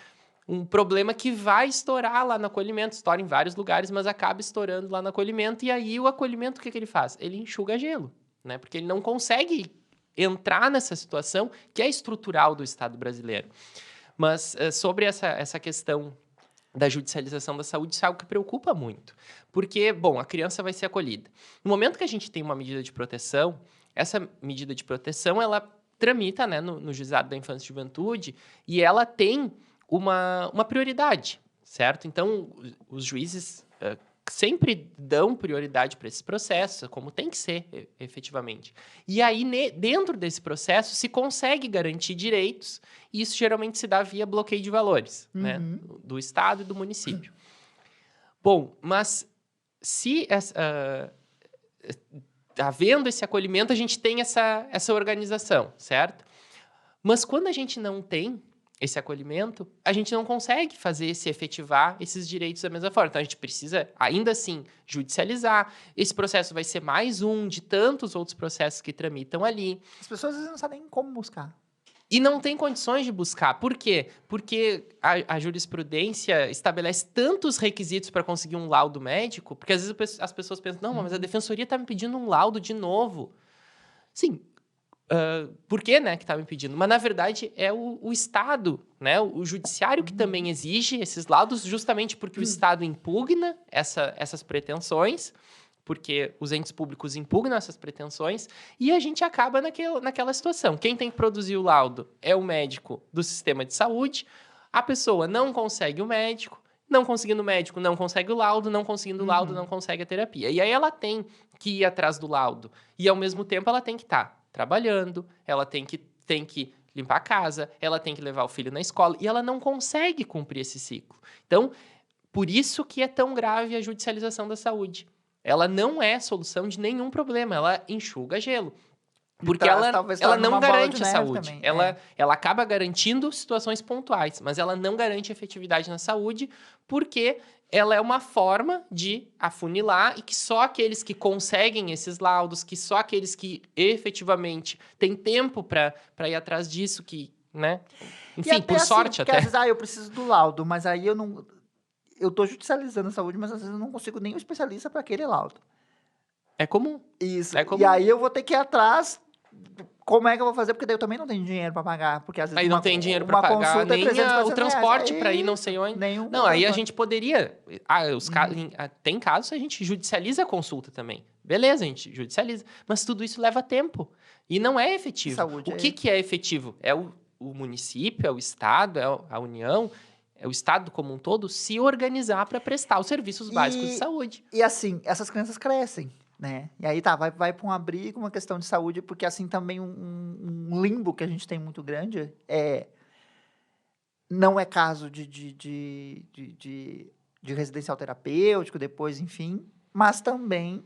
um problema que vai estourar lá no acolhimento, estoura em vários lugares, mas acaba estourando lá no acolhimento, e aí o acolhimento, o que ele faz? Ele enxuga gelo, né? Porque ele não consegue entrar nessa situação que é estrutural do Estado brasileiro. Mas sobre essa questão da judicialização da saúde, isso é algo que preocupa muito. Porque, bom, a criança vai ser acolhida. No momento que a gente tem uma medida de proteção, essa medida de proteção, ela tramita, né, no Juizado da Infância e Juventude, e ela tem uma prioridade, certo? Então, os juízes sempre dão prioridade para esse processo, como tem que ser, efetivamente. E aí, dentro desse processo, se consegue garantir direitos, e isso geralmente se dá via bloqueio de valores, né, do Estado e do município. Bom, mas se havendo esse acolhimento, a gente tem essa organização, certo? Mas quando a gente não tem esse acolhimento, a gente não consegue se efetivar esses direitos da mesma forma. Então, a gente precisa, ainda assim, judicializar. Esse processo vai ser mais um de tantos outros processos que tramitam ali. As pessoas às vezes não sabem como buscar. E não tem condições de buscar. Por quê? Porque a jurisprudência estabelece tantos requisitos para conseguir um laudo médico, porque às vezes as pessoas pensam, não, mas a defensoria está me pedindo um laudo de novo. Sim, por que, né, que está me pedindo? Mas, na verdade, é o Estado, né, o judiciário que também exige esses laudos, justamente porque o Estado impugna essas pretensões, porque os entes públicos impugnam essas pretensões, e a gente acaba naquela situação. Quem tem que produzir o laudo é o médico do sistema de saúde, a pessoa não consegue o médico, não conseguindo o médico, não consegue o laudo, não conseguindo o laudo, não consegue a terapia. E aí ela tem que ir atrás do laudo, e ao mesmo tempo ela tem que estar trabalhando, ela tem que limpar a casa, ela tem que levar o filho na escola, e ela não consegue cumprir esse ciclo. Então, por isso que é tão grave a judicialização da saúde. Ela não é solução de nenhum problema, ela enxuga gelo. Porque ela não garante a saúde. Ela acaba garantindo situações pontuais, mas ela não garante efetividade na saúde, porque ela é uma forma de afunilar e que só aqueles que conseguem esses laudos, que só aqueles que efetivamente têm tempo para ir atrás disso, que, né? Enfim, por sorte até. Às vezes, eu preciso do laudo, mas aí eu não... Eu tô judicializando a saúde, mas às vezes eu não consigo nem um especialista para aquele laudo. É comum. Isso. É comum. E aí eu vou ter que ir atrás. Como é que eu vou fazer? Porque daí eu também não tenho dinheiro para pagar. Porque às vezes aí não tem dinheiro para pagar nem o transporte para ir não sei onde. Não, aí a gente poderia... tem casos que a gente judicializa a consulta também. Beleza, a gente judicializa. Mas tudo isso leva tempo. E não é efetivo. Saúde o que é efetivo? É o município, é o Estado, é a União, é o Estado como um todo se organizar para prestar os serviços básicos de saúde. E assim, essas crianças crescem. Né? E aí vai para um abrigo, uma questão de saúde, porque assim também um limbo que a gente tem muito grande não é caso de residencial terapêutico, depois, enfim, mas também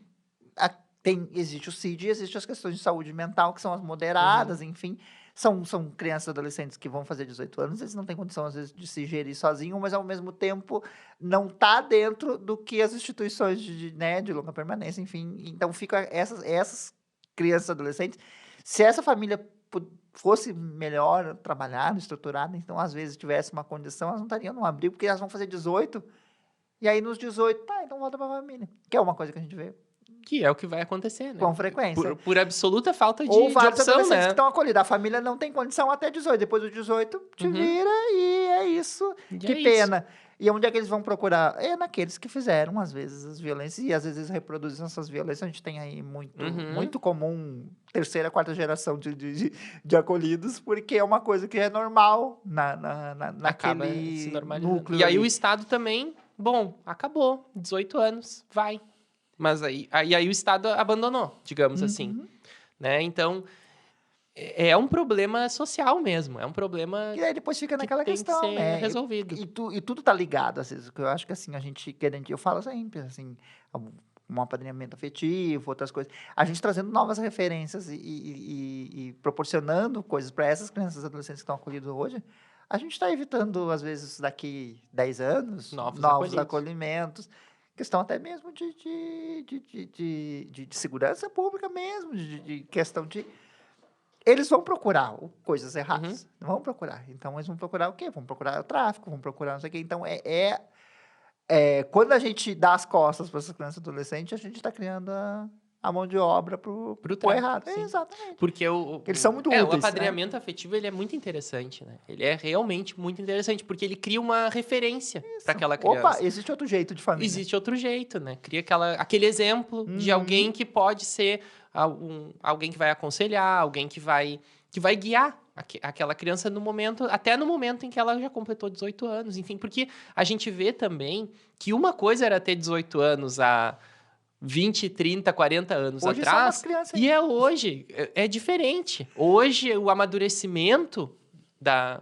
existe o CID e existe as questões de saúde mental, que são as moderadas, enfim. São crianças e adolescentes que vão fazer 18 anos, eles não têm condição, às vezes, de se gerir sozinho, mas, ao mesmo tempo, não está dentro do que as instituições de longa permanência, enfim. Então, fica essas crianças e adolescentes. Se essa família fosse melhor trabalhada, estruturada, então, às vezes, tivesse uma condição, elas não estariam no abrigo, porque elas vão fazer 18, e aí, nos 18, então volta para a família. Que é uma coisa que a gente vê. Que é o que vai acontecer, né? Com frequência. Por absoluta falta de Ou vários opção, adolescentes né? que estão acolhidos. A família não tem condição até 18. Depois dos 18, te vira e é isso. Que pena. E onde é que eles vão procurar? É naqueles que fizeram, às vezes, as violências. E às vezes eles reproduzem essas violências. A gente tem aí muito comum, terceira, quarta geração de acolhidos, porque é uma coisa que é normal naquele se normalizando. núcleo. E aí o Estado também, bom, acabou. 18 anos, vai. Mas aí o Estado abandonou, digamos assim. Né? Então, é um problema social mesmo. É um problema que aí depois fica naquela questão, tem que ser né? resolvido. E tudo tá ligado, às vezes. Eu acho que assim, eu falo sempre, assim, um apadrinhamento afetivo, outras coisas. A gente trazendo novas referências e proporcionando coisas para essas crianças e adolescentes que estão acolhidos hoje, a gente está evitando, às vezes, daqui 10 anos, novos acolhimentos. Questão até mesmo de segurança pública mesmo, de questão de eles vão procurar coisas erradas. Vão procurar. Então, eles vão procurar o quê? Vão procurar o tráfico, vão procurar não sei o quê. Então, quando a gente dá as costas para essas crianças e adolescentes, a gente está criando a mão de obra pro tráfico, errado. sim. Exatamente. Porque eles são muito úteis, o apadrinhamento afetivo, ele é muito interessante, né? Ele é realmente muito interessante, porque ele cria uma referência para aquela criança. Opa, existe outro jeito de família. Existe outro jeito, né? Cria aquele exemplo de alguém que pode ser alguém que vai aconselhar, alguém que vai guiar aquela criança até no momento em que ela já completou 18 anos. Enfim, porque a gente vê também que uma coisa era ter 18 anos há 20, 30, 40 anos hoje atrás. São umas crianças, e hoje. É diferente. Hoje, o amadurecimento da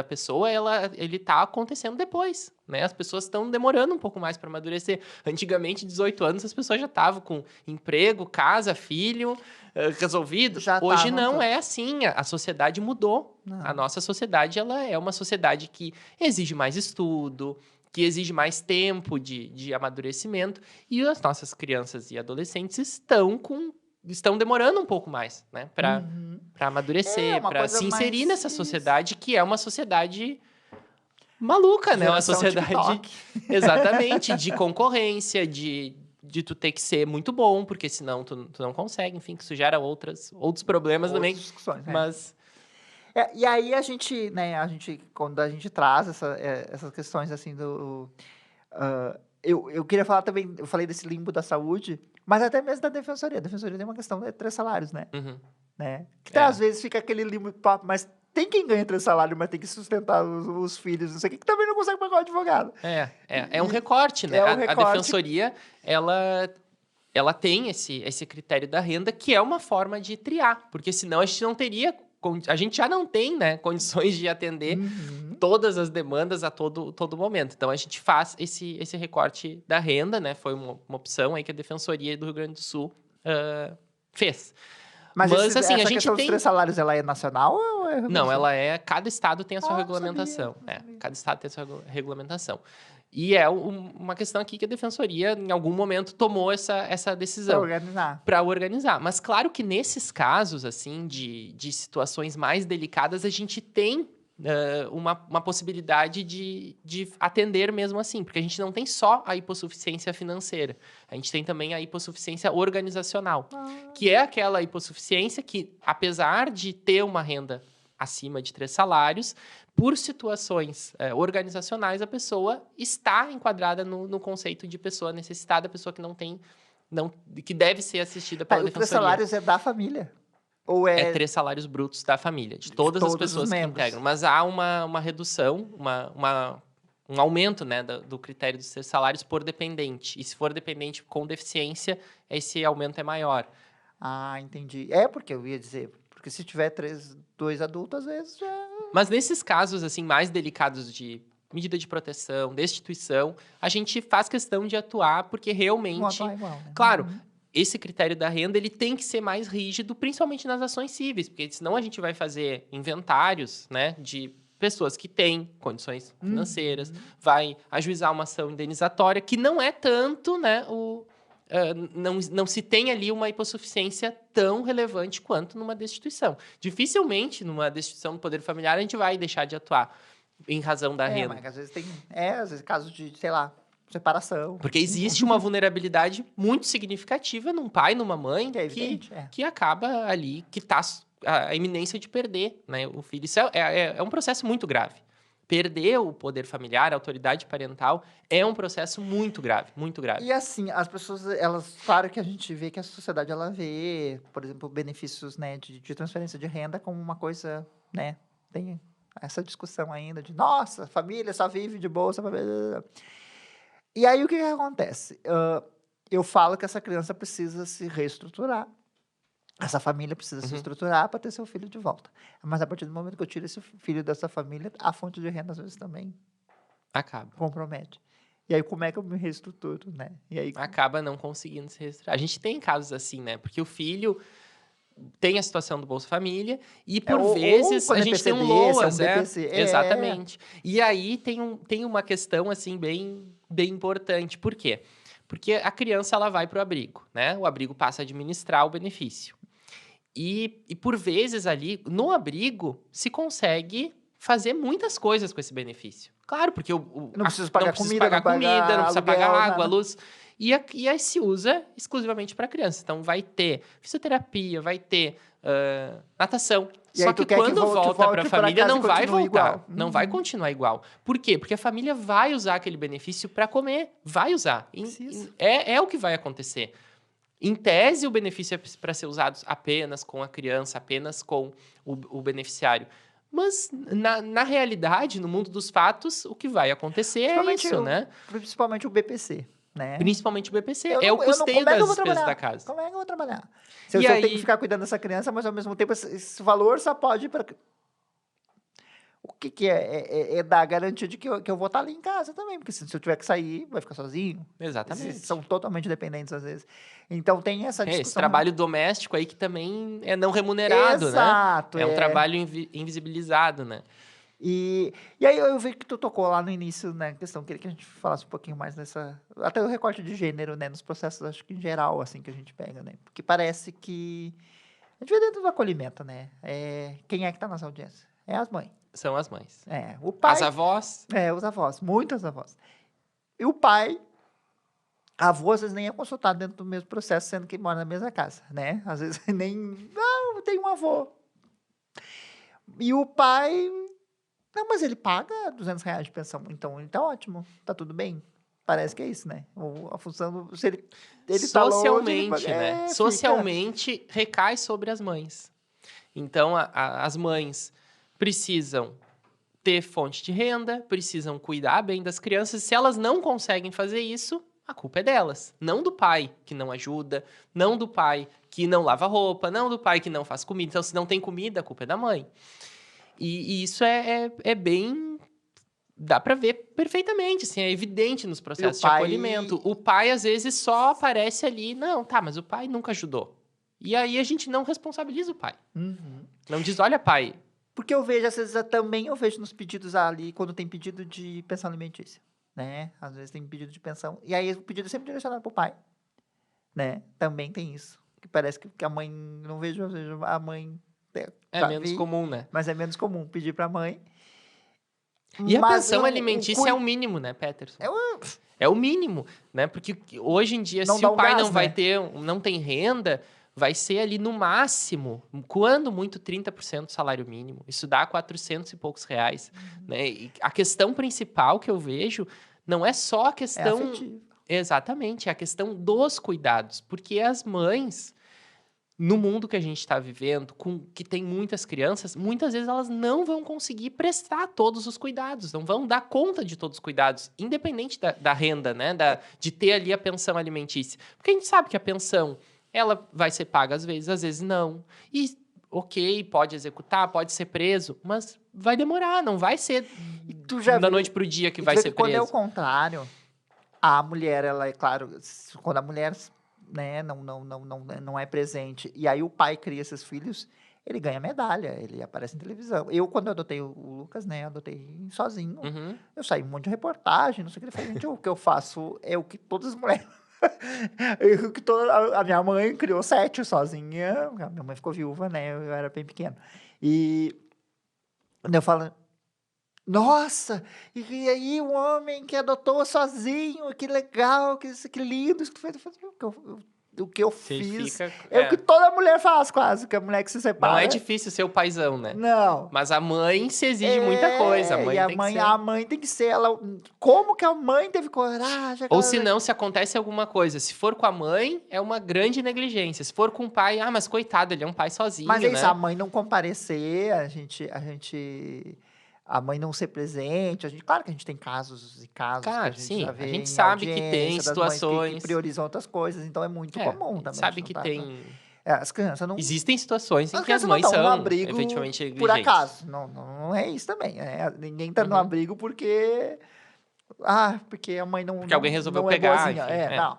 pessoa, ele tá acontecendo depois, né? As pessoas estão demorando um pouco mais para amadurecer. Antigamente, 18 anos, as pessoas já estavam com emprego, casa, filho, resolvido. Hoje não é assim. A sociedade mudou. Não. A nossa sociedade, ela é uma sociedade que exige mais estudo, que exige mais tempo de amadurecimento. E as nossas crianças e adolescentes estão demorando um pouco mais, né? Para amadurecer, para se inserir nessa sociedade, que é uma sociedade maluca, né? Uma sociedade... Exatamente, de concorrência, de tu ter que ser muito bom, porque senão tu não consegue. Enfim, que isso gera outros problemas também. Discussões, mas... e aí a gente, né, quando a gente traz essas questões assim eu queria falar também, eu falei desse limbo da saúde, mas até mesmo da defensoria. A defensoria tem uma questão de 3 salários, né? Né? Que às vezes fica aquele limbo, mas tem quem ganha 3 salários, mas tem que sustentar os filhos, não sei o que também não consegue pagar o advogado. É um recorte, né? A defensoria, ela tem esse critério da renda, que é uma forma de triar, porque senão a gente não teria... A gente já não tem, né, condições de atender todas as demandas a todo momento. Então, a gente faz esse recorte da renda, né? Foi uma opção aí que a Defensoria do Rio Grande do Sul fez. Mas assim, a gente tem... dos 3 salários, ela é nacional ou é... Não, cada estado tem a sua regulamentação. Cada estado tem a sua regulamentação. E é uma questão aqui que a Defensoria, em algum momento, tomou essa decisão. Para organizar. Mas claro que nesses casos, assim, de situações mais delicadas, a gente tem uma possibilidade de atender mesmo assim. Porque a gente não tem só a hipossuficiência financeira. A gente tem também a hipossuficiência organizacional. Que é aquela hipossuficiência que, apesar de ter uma renda acima de 3 salários... Por situações organizacionais, a pessoa está enquadrada no conceito de pessoa necessitada, pessoa que não tem, que deve ser assistida pela defensoria. 3 salários é da família? Ou é 3 salários brutos da família, de todas as pessoas que integram. Mas há uma redução, um aumento, né, do critério dos 3 salários por dependente. E se for dependente com deficiência, esse aumento é maior. Ah, entendi. Porque eu ia dizer... Porque se tiver 2 adultos, às vezes já... Mas nesses casos, assim, mais delicados de medida de proteção, destituição, a gente faz questão de atuar, porque realmente... Não atuar igual, né? Claro, esse critério da renda, ele tem que ser mais rígido, principalmente nas ações cíveis, porque senão a gente vai fazer inventários, né, de pessoas que têm condições financeiras, vai ajuizar uma ação indenizatória, que não é tanto, né, não se tem ali uma hipossuficiência tão relevante quanto numa destituição. Dificilmente, numa destituição do poder familiar, a gente vai deixar de atuar em razão da renda. Mas às vezes tem... às vezes casos de, sei lá, separação. Porque existe uma vulnerabilidade muito significativa num pai, numa mãe, que acaba ali, que está a iminência de perder, né, o filho. Isso é um processo muito grave. Perder o poder familiar, a autoridade parental, é um processo muito grave, muito grave. E assim, as pessoas, claro que a gente vê que a sociedade, ela vê, por exemplo, benefícios, né, de transferência de renda como uma coisa, né, tem essa discussão ainda de, nossa, família só vive de bolsa. E aí, o que acontece? Eu falo que essa criança precisa se reestruturar. Essa família precisa se estruturar para ter seu filho de volta. Mas a partir do momento que eu tiro esse filho dessa família, a fonte de renda às vezes também acaba. Compromete. E aí, como é que eu me reestruturo, né? E aí... Acaba não conseguindo se reestruturar. A gente tem casos assim, né? Porque o filho tem a situação do Bolsa Família e, por vezes, a gente tem um LOAS. Exatamente. E aí tem uma questão, assim, bem importante. Por quê? Porque a criança, ela vai para o abrigo, né? O abrigo passa a administrar o benefício. E por vezes ali, no abrigo, se consegue fazer muitas coisas com esse benefício. Claro, porque Não precisa pagar comida, não precisa pagar aluguel, água, nada. luz. E aí se usa exclusivamente para criança. Então vai ter fisioterapia, vai ter natação. E Só aí tu que quer que quando volte volta para a pra família, casa e não vai continue voltar. igual. Não vai continuar igual. Por quê? Porque a família vai usar aquele benefício para comer. Vai usar. Precisa. É o que vai acontecer. Em tese, o benefício é para ser usado apenas com a criança, apenas com o beneficiário. Mas, na realidade, no mundo dos fatos, o que vai acontecer é isso, né? Principalmente o BPC, né? Principalmente o BPC. Eu É o não, eu não, custeio como é que eu das vou despesas trabalhar? da casa. Como é que eu vou trabalhar? Se E eu tenho que aí, ficar cuidando dessa criança, mas ao mesmo tempo esse valor só pode ir para... O que é? É dar a garantia de que eu vou estar ali em casa também, porque se eu tiver que sair, vai ficar sozinho. Eles exatamente. são totalmente dependentes às vezes. Então tem essa Esse discussão. trabalho doméstico aí que também é não remunerado, Exato, né? É um trabalho invisibilizado, né? E aí eu vi que tu tocou lá no início, né, questão, queria que a gente falasse um pouquinho mais nessa, até o recorte de gênero, né, nos processos, acho que em geral, assim, que a gente pega, né, porque parece que a gente vê dentro do acolhimento, né, quem é que tá nas audiências? É as mães. São as mães. O As pai, avós, os avós, muitas avós. E o pai, avô, às vezes nem é consultado dentro do mesmo processo, sendo que mora na mesma casa, né, às vezes nem, não, tem um avô. E o pai... Não, mas ele paga R$ 200 de pensão, então ele tá ótimo, tá tudo bem. Parece que é isso, né? A função, se ele tá longe, socialmente, né? fica... Socialmente recai sobre as mães. Então, as mães precisam ter fonte de renda, precisam cuidar bem das crianças. Se elas não conseguem fazer isso, a culpa é delas. Não do pai que não ajuda, não do pai que não lava roupa, não do pai que não faz comida. Então, se não tem comida, a culpa é da mãe. E isso é bem... Dá pra ver perfeitamente, assim, é evidente nos processos de acolhimento. O pai, às vezes, só aparece ali. Não, tá, mas o pai nunca ajudou. E aí a gente não responsabiliza o pai. Uhum. Não diz, olha, pai. Porque eu vejo, às vezes, também eu vejo nos pedidos ali, quando tem pedido de pensão alimentícia, né? Às vezes tem pedido de pensão, e aí o pedido é sempre direcionado pro pai, né? Também tem isso. Que parece que a mãe, não vejo, eu vejo a mãe... É menos comum, né? Mas é menos comum pedir pra mãe. E a Mas pensão alimentícia é o mínimo, né, Peterson? É o mínimo, né? Porque hoje em dia, Não se dá o um pai gás, não vai né? ter, não tem renda, vai ser ali no máximo, quando muito, 30% do salário mínimo. Isso dá 400 e poucos reais, né? E a questão principal que eu vejo não é só a questão... afetivo. Exatamente, é a questão dos cuidados. Porque as mães... No mundo que a gente está vivendo, que tem muitas crianças, muitas vezes elas não vão conseguir prestar todos os cuidados, não vão dar conta de todos os cuidados, independente da renda, né? De ter ali a pensão alimentícia. Porque a gente sabe que a pensão, ela vai ser paga às vezes não. E, ok, pode executar, pode ser preso, mas vai demorar, não vai ser da noite para o dia que vai ser Quando é o preso. contrário, a mulher, ela é claro, quando a mulher, né, não é presente, e aí o pai cria esses filhos, ele ganha medalha, ele aparece em televisão. Eu, quando eu adotei o Lucas, né, eu adotei sozinho, Uhum. eu saí um monte de reportagem, não sei o que ele falou, gente, o que eu faço é o que todas as mulheres... A minha mãe criou 7 sozinha, a minha mãe ficou viúva, né, eu era bem pequeno. E eu falo... Nossa, e aí um homem que adotou sozinho, que legal, que lindo, isso que tu fez. O que eu Você fiz fica, é o que toda mulher faz quase, que a mulher que se separa. Não é difícil ser o paizão, né? Não. Mas a mãe se exige muita coisa. E a mãe tem que ser ela. Como que a mãe teve coragem? Ou se não, se acontece alguma coisa. Se for com a mãe, é uma grande negligência. Se for com o pai, mas coitado, ele é um pai sozinho, Mas é isso, né? a mãe não comparecer, a mãe não ser presente, claro que a gente tem casos e casos que a gente sim, já vê a gente em sabe que tem audiência, das mães situações... que priorizam outras coisas, então é muito comum também. Sabe que tem... As crianças não... Existem situações em As que as crianças não mães estão no são abrigo efetivamente por negligentes. acaso. Não é isso também. Ninguém está no abrigo porque... porque a mãe não... Porque alguém resolveu não pegar, é boazinha. enfim. Não.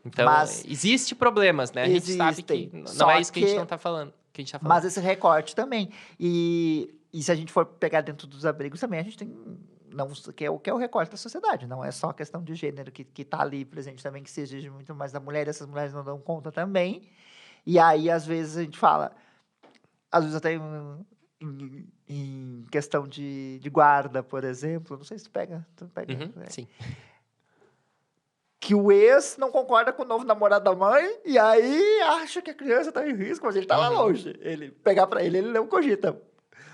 Então, existe problemas, né? A gente sabe que não é isso que a gente não está falando. Que a gente tá falando. Mas esse recorte também. E se a gente for pegar dentro dos abrigos também, a gente tem... que é o recorte da sociedade. Não é só a questão de gênero que está ali presente também, que se exige muito mais da mulher, e essas mulheres não dão conta também. E aí, às vezes, a gente fala... Às vezes até em questão de guarda, por exemplo. Não sei se tu pega, né? Sim. Que o ex não concorda com o novo namorado da mãe, e aí acha que a criança tá em risco, mas ele tá lá longe. Ele pegar pra ele não cogita.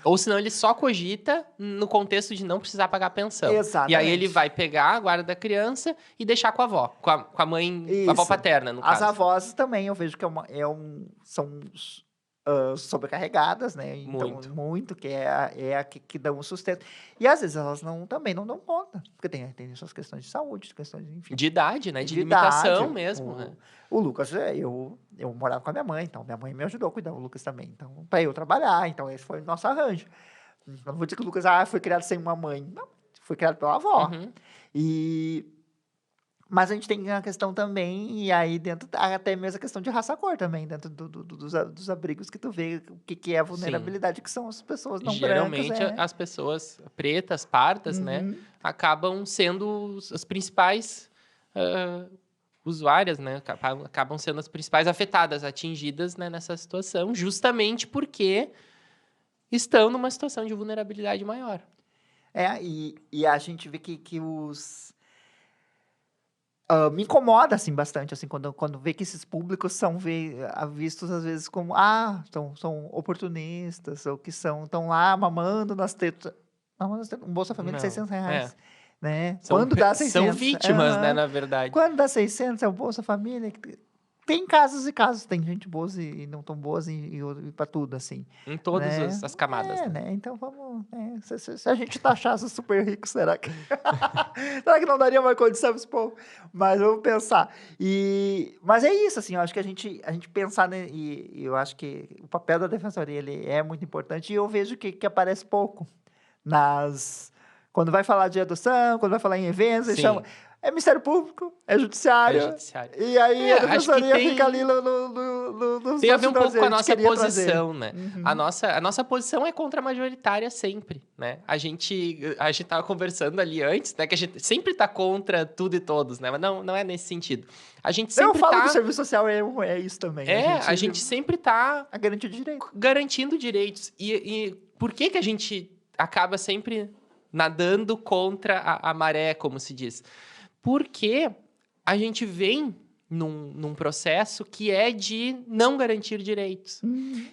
Ou senão ele só cogita no contexto de não precisar pagar a pensão. Exatamente. E aí ele vai pegar a guarda da criança e deixar com a avó, com a mãe, com a avó paterna, no As caso. avós também, eu vejo que são sobrecarregadas, né? Então, muito que é a que dão o sustento. E às vezes elas também não dão conta, porque tem suas questões de saúde, questões, enfim. De idade, né? De limitação mesmo, né? O Lucas, eu morava com a minha mãe, então minha mãe me ajudou a cuidar, o Lucas também. Então, para eu trabalhar, então esse foi o nosso arranjo. Eu não vou dizer que o Lucas foi criado sem uma mãe. Não, foi criado pela avó. Mas a gente tem a questão também, e aí dentro, até mesmo a questão de raça-cor também, dentro dos abrigos que tu vê o que é a vulnerabilidade, Sim. que são as pessoas não Geralmente, brancas. Geralmente, as pessoas pretas, pardas, né, acabam sendo as principais usuárias, né, acabam sendo as principais afetadas, atingidas, né, nessa situação, justamente porque estão numa situação de vulnerabilidade maior. E a gente vê que os... me incomoda, assim, bastante, assim, quando vê que esses públicos são vistos, às vezes, como, são oportunistas, ou que estão lá mamando nas tetas. Um Bolsa Família de R$600, né? Quando dá 600. São vítimas, né, na verdade. Quando dá 600, é o Bolsa Família. Tem casos e casos, tem gente boas e não tão boas e para tudo, assim. Em todas as camadas. Né? Então vamos... Se a gente taxasse os super ricos, será que não daria mais condição para esse povo? Mas vamos pensar. Mas é isso, assim, eu acho que a gente pensar, né, e eu acho que o papel da Defensoria ele é muito importante, e eu vejo que aparece pouco quando vai falar de adoção, quando vai falar em eventos, eles chamam... É Ministério Público, é Judiciário. E aí a Defensoria fica ali nos tem a ver um pouco com a nossa posição, né? A nossa posição é contra-majoritária sempre, né? A gente tava conversando ali antes, né? Que a gente sempre tá contra tudo e todos, né? Mas não é nesse sentido. A gente sempre Eu falo que o serviço social é isso também. A gente sempre tá... Garantindo direitos. E por que a gente acaba sempre nadando contra a maré, como se diz? Porque a gente vem num processo que é de não garantir direitos,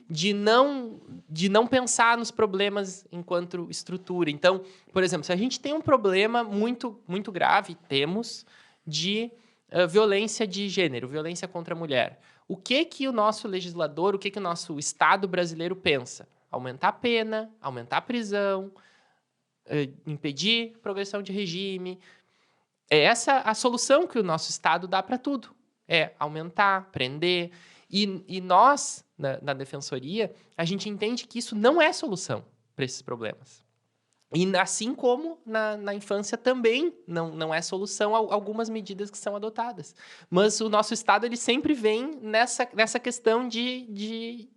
de não pensar nos problemas enquanto estrutura. Então, por exemplo, se a gente tem um problema muito, muito grave, temos, de violência de gênero, violência contra a mulher, o que o nosso legislador, o que o nosso Estado brasileiro pensa? Aumentar a pena, aumentar a prisão, impedir progressão de regime. É essa a solução que o nosso Estado dá para tudo. É aumentar, prender. E nós, na Defensoria, a gente entende que isso não é solução para esses problemas. E assim como na infância também não é solução a algumas medidas que são adotadas. Mas o nosso Estado ele sempre vem nessa questão de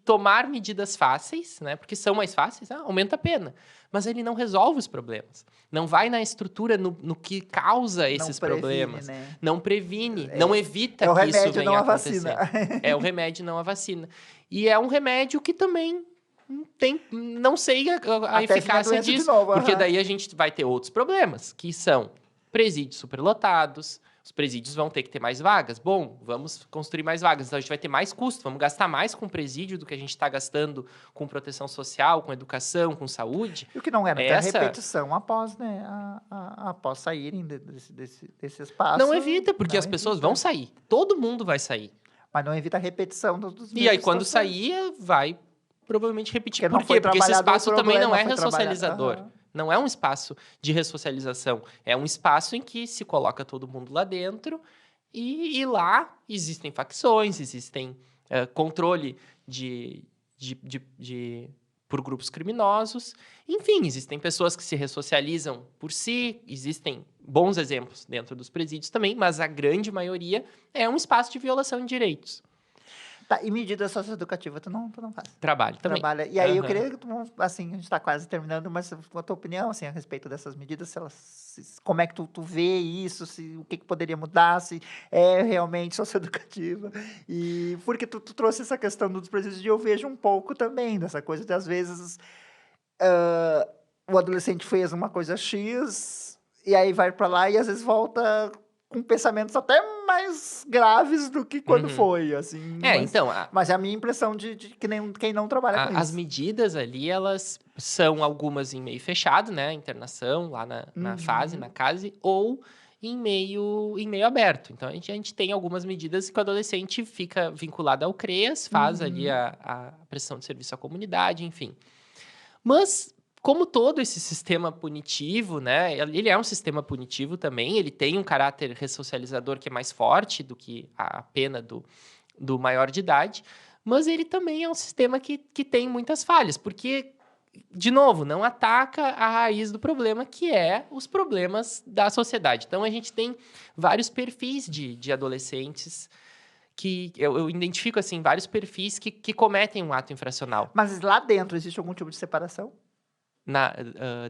tomar medidas fáceis, né? Porque são mais fáceis, aumenta a pena. Mas ele não resolve os problemas. Não vai na estrutura, no que causa esses problemas. Né? Não previne, não evita que isso venha a acontecer. É o remédio, não a vacina. E é um remédio que também não sei a eficácia disso. Novo, porque daí a gente vai ter outros problemas, que são presídios superlotados. Os presídios vão ter que ter mais vagas. Bom, vamos construir mais vagas. Então, a gente vai ter mais custo. Vamos gastar mais com presídio do que a gente está gastando com proteção social, com educação, com saúde. E o que não é, a repetição após, né? Após saírem desse espaço. Não evita, porque as pessoas vão sair. Todo mundo vai sair. Mas não evita a repetição dos E aí, quando sair, vai provavelmente repetir. Por quê? Porque esse espaço também não é ressocializador. Não é um espaço de ressocialização. É um espaço em que se coloca todo mundo lá dentro e lá existem facções, existem controle por grupos criminosos. Enfim, existem pessoas que se ressocializam por si, existem bons exemplos dentro dos presídios também, mas a grande maioria é um espaço de violação de direitos. Tá, e medida socioeducativa, tu não faz? Trabalho também. Trabalha. E aí eu Aham. queria que tu, assim, a gente está quase terminando, mas a tua opinião, assim, a respeito dessas medidas, como é que tu vê isso, o que poderia mudar, se é realmente socioeducativa. E porque tu trouxe essa questão dos presídios e eu vejo um pouco também dessa coisa de, às vezes, o adolescente fez uma coisa X e aí vai para lá e às vezes volta com pensamentos até mais graves do que quando foi, assim. Então, Mas é a minha impressão de que quem não trabalha com as isso. medidas ali, elas são algumas em meio fechado, né? Internação, lá na fase, na case, ou em meio aberto. Então, a gente tem algumas medidas que o adolescente fica vinculado ao CREAS, faz ali a prestação de serviço à comunidade, enfim. Mas, como todo esse sistema punitivo, né? Ele é um sistema punitivo também, ele tem um caráter ressocializador que é mais forte do que a pena do maior de idade, mas ele também é um sistema que tem muitas falhas, porque, de novo, não ataca a raiz do problema, que é os problemas da sociedade. Então, a gente tem vários perfis de adolescentes que eu identifico, assim, vários perfis que cometem um ato infracional. Mas lá dentro existe algum tipo de separação?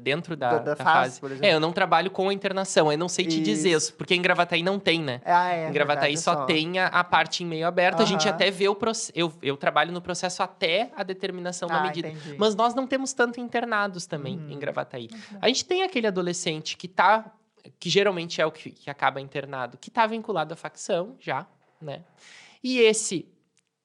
Dentro da fase, fase. por exemplo? Eu não trabalho com a internação, eu não sei te dizer, porque em Gravataí não tem, né? Em Gravataí verdade, só tem a parte em meio aberto, a gente Aham. até vê o processo. Eu trabalho no processo até a determinação da medida. Entendi. Mas nós não temos tanto internados também em Gravataí. A gente tem aquele adolescente que geralmente é o que acaba internado, que tá vinculado à facção já, né? E esse,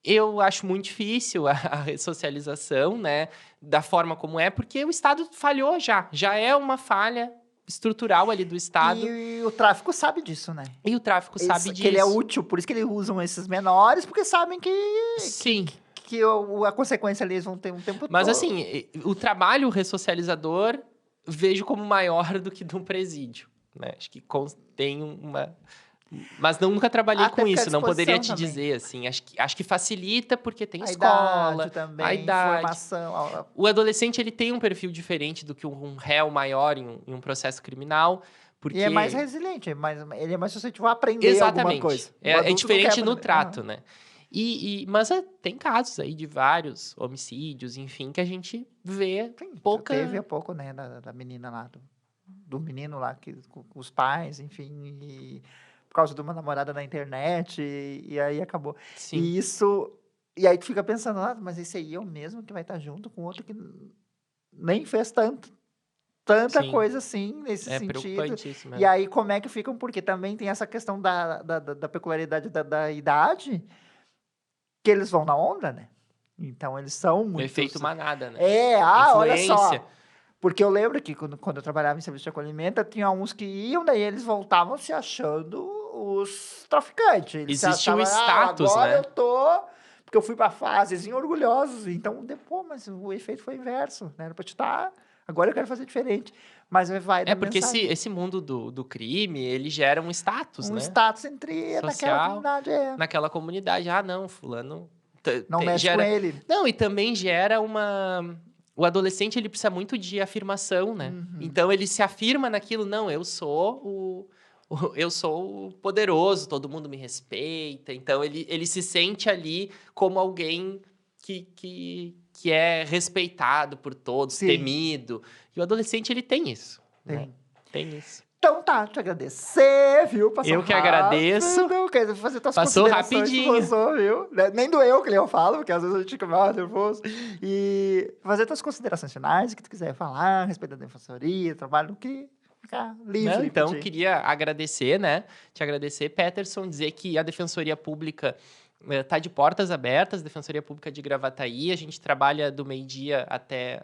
eu acho muito difícil a ressocialização, né? Da forma como é, porque o Estado falhou já. Já é uma falha estrutural ali do Estado. E o tráfico sabe disso, né? E o tráfico sabe disso. Que ele é útil, por isso que eles usam esses menores, porque sabem que Sim. que a consequência ali eles vão ter um tempo Mas todo. assim, o trabalho ressocializador vejo como maior do que de um presídio, né? Acho que tem uma... Mas nunca trabalhei Até com porque a isso, não poderia te disposição também. dizer, assim. Acho que facilita porque tem A escola, idade também, a idade. formação. O adolescente, ele tem um perfil diferente do que um réu maior em um processo criminal, porque... E é mais resiliente, ele é mais suscetível a aprender Exatamente. alguma coisa. É diferente no aprender. trato, né? Mas tem casos aí de vários homicídios, enfim, que a gente vê pouca... Teve há pouco, né, da menina lá, do menino lá, com os pais, enfim, e por causa de uma namorada na internet, e aí acabou. Sim. E isso... E aí tu fica pensando, mas esse aí é o mesmo que vai estar junto com outro que nem fez tanta Sim. coisa assim, nesse É sentido. preocupantíssimo. E aí, como é que ficam? Porque também tem essa questão da peculiaridade da idade, que eles vão na onda, né? Então, eles são muito... Efeito manada, né? Olha só. Influência. Porque eu lembro que quando eu trabalhava em serviço de acolhimento, tinha uns que iam, daí eles voltavam se achando os traficantes. Eles Existe o achavam, status, agora né? eu tô... Porque eu fui pra fase, assim, orgulhosos. Então, depois, mas o efeito foi inverso, né? Era pra te estar... Agora eu quero fazer diferente. Mas vai dar Porque mensagem. esse mundo do crime, ele gera um status, né? Um status entre naquela Social, comunidade. naquela comunidade. Não, fulano... Não mexe com ele. Não, e também gera uma... O adolescente, ele precisa muito de afirmação, né? Então, ele se afirma naquilo. Não, eu sou o poderoso, todo mundo me respeita. Então, ele se sente ali como alguém que é respeitado por todos, Sim. temido. E o adolescente, ele tem isso. Tem. Né? Tem isso. Então tá, te agradecer, viu? Passou Eu que rápido. agradeço. Quer fazer tuas Passou considerações, rapidinho. viu? Nem doeu que eu falo, porque às vezes a gente fica mais nervoso. E fazer tuas considerações finais, o que tu quiser falar a respeito da defensoria, trabalho, o que ficar livre. Então, queria agradecer, né? Te agradecer, Peterson, dizer que a Defensoria Pública está de portas abertas, Defensoria Pública de Gravataí. A gente trabalha do meio-dia até...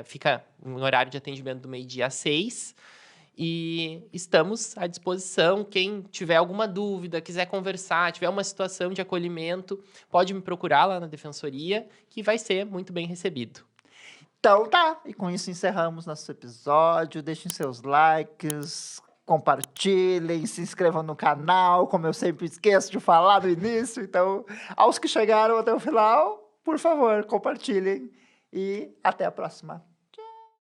Fica no horário de atendimento do meio-dia às 6. E estamos à disposição. Quem tiver alguma dúvida, quiser conversar, tiver uma situação de acolhimento, pode me procurar lá na Defensoria, que vai ser muito bem recebido. Então tá, e com isso encerramos nosso episódio. Deixem seus likes, compartilhem, se inscrevam no canal, como eu sempre esqueço de falar no início. Então, aos que chegaram até o final, por favor, compartilhem e até a próxima.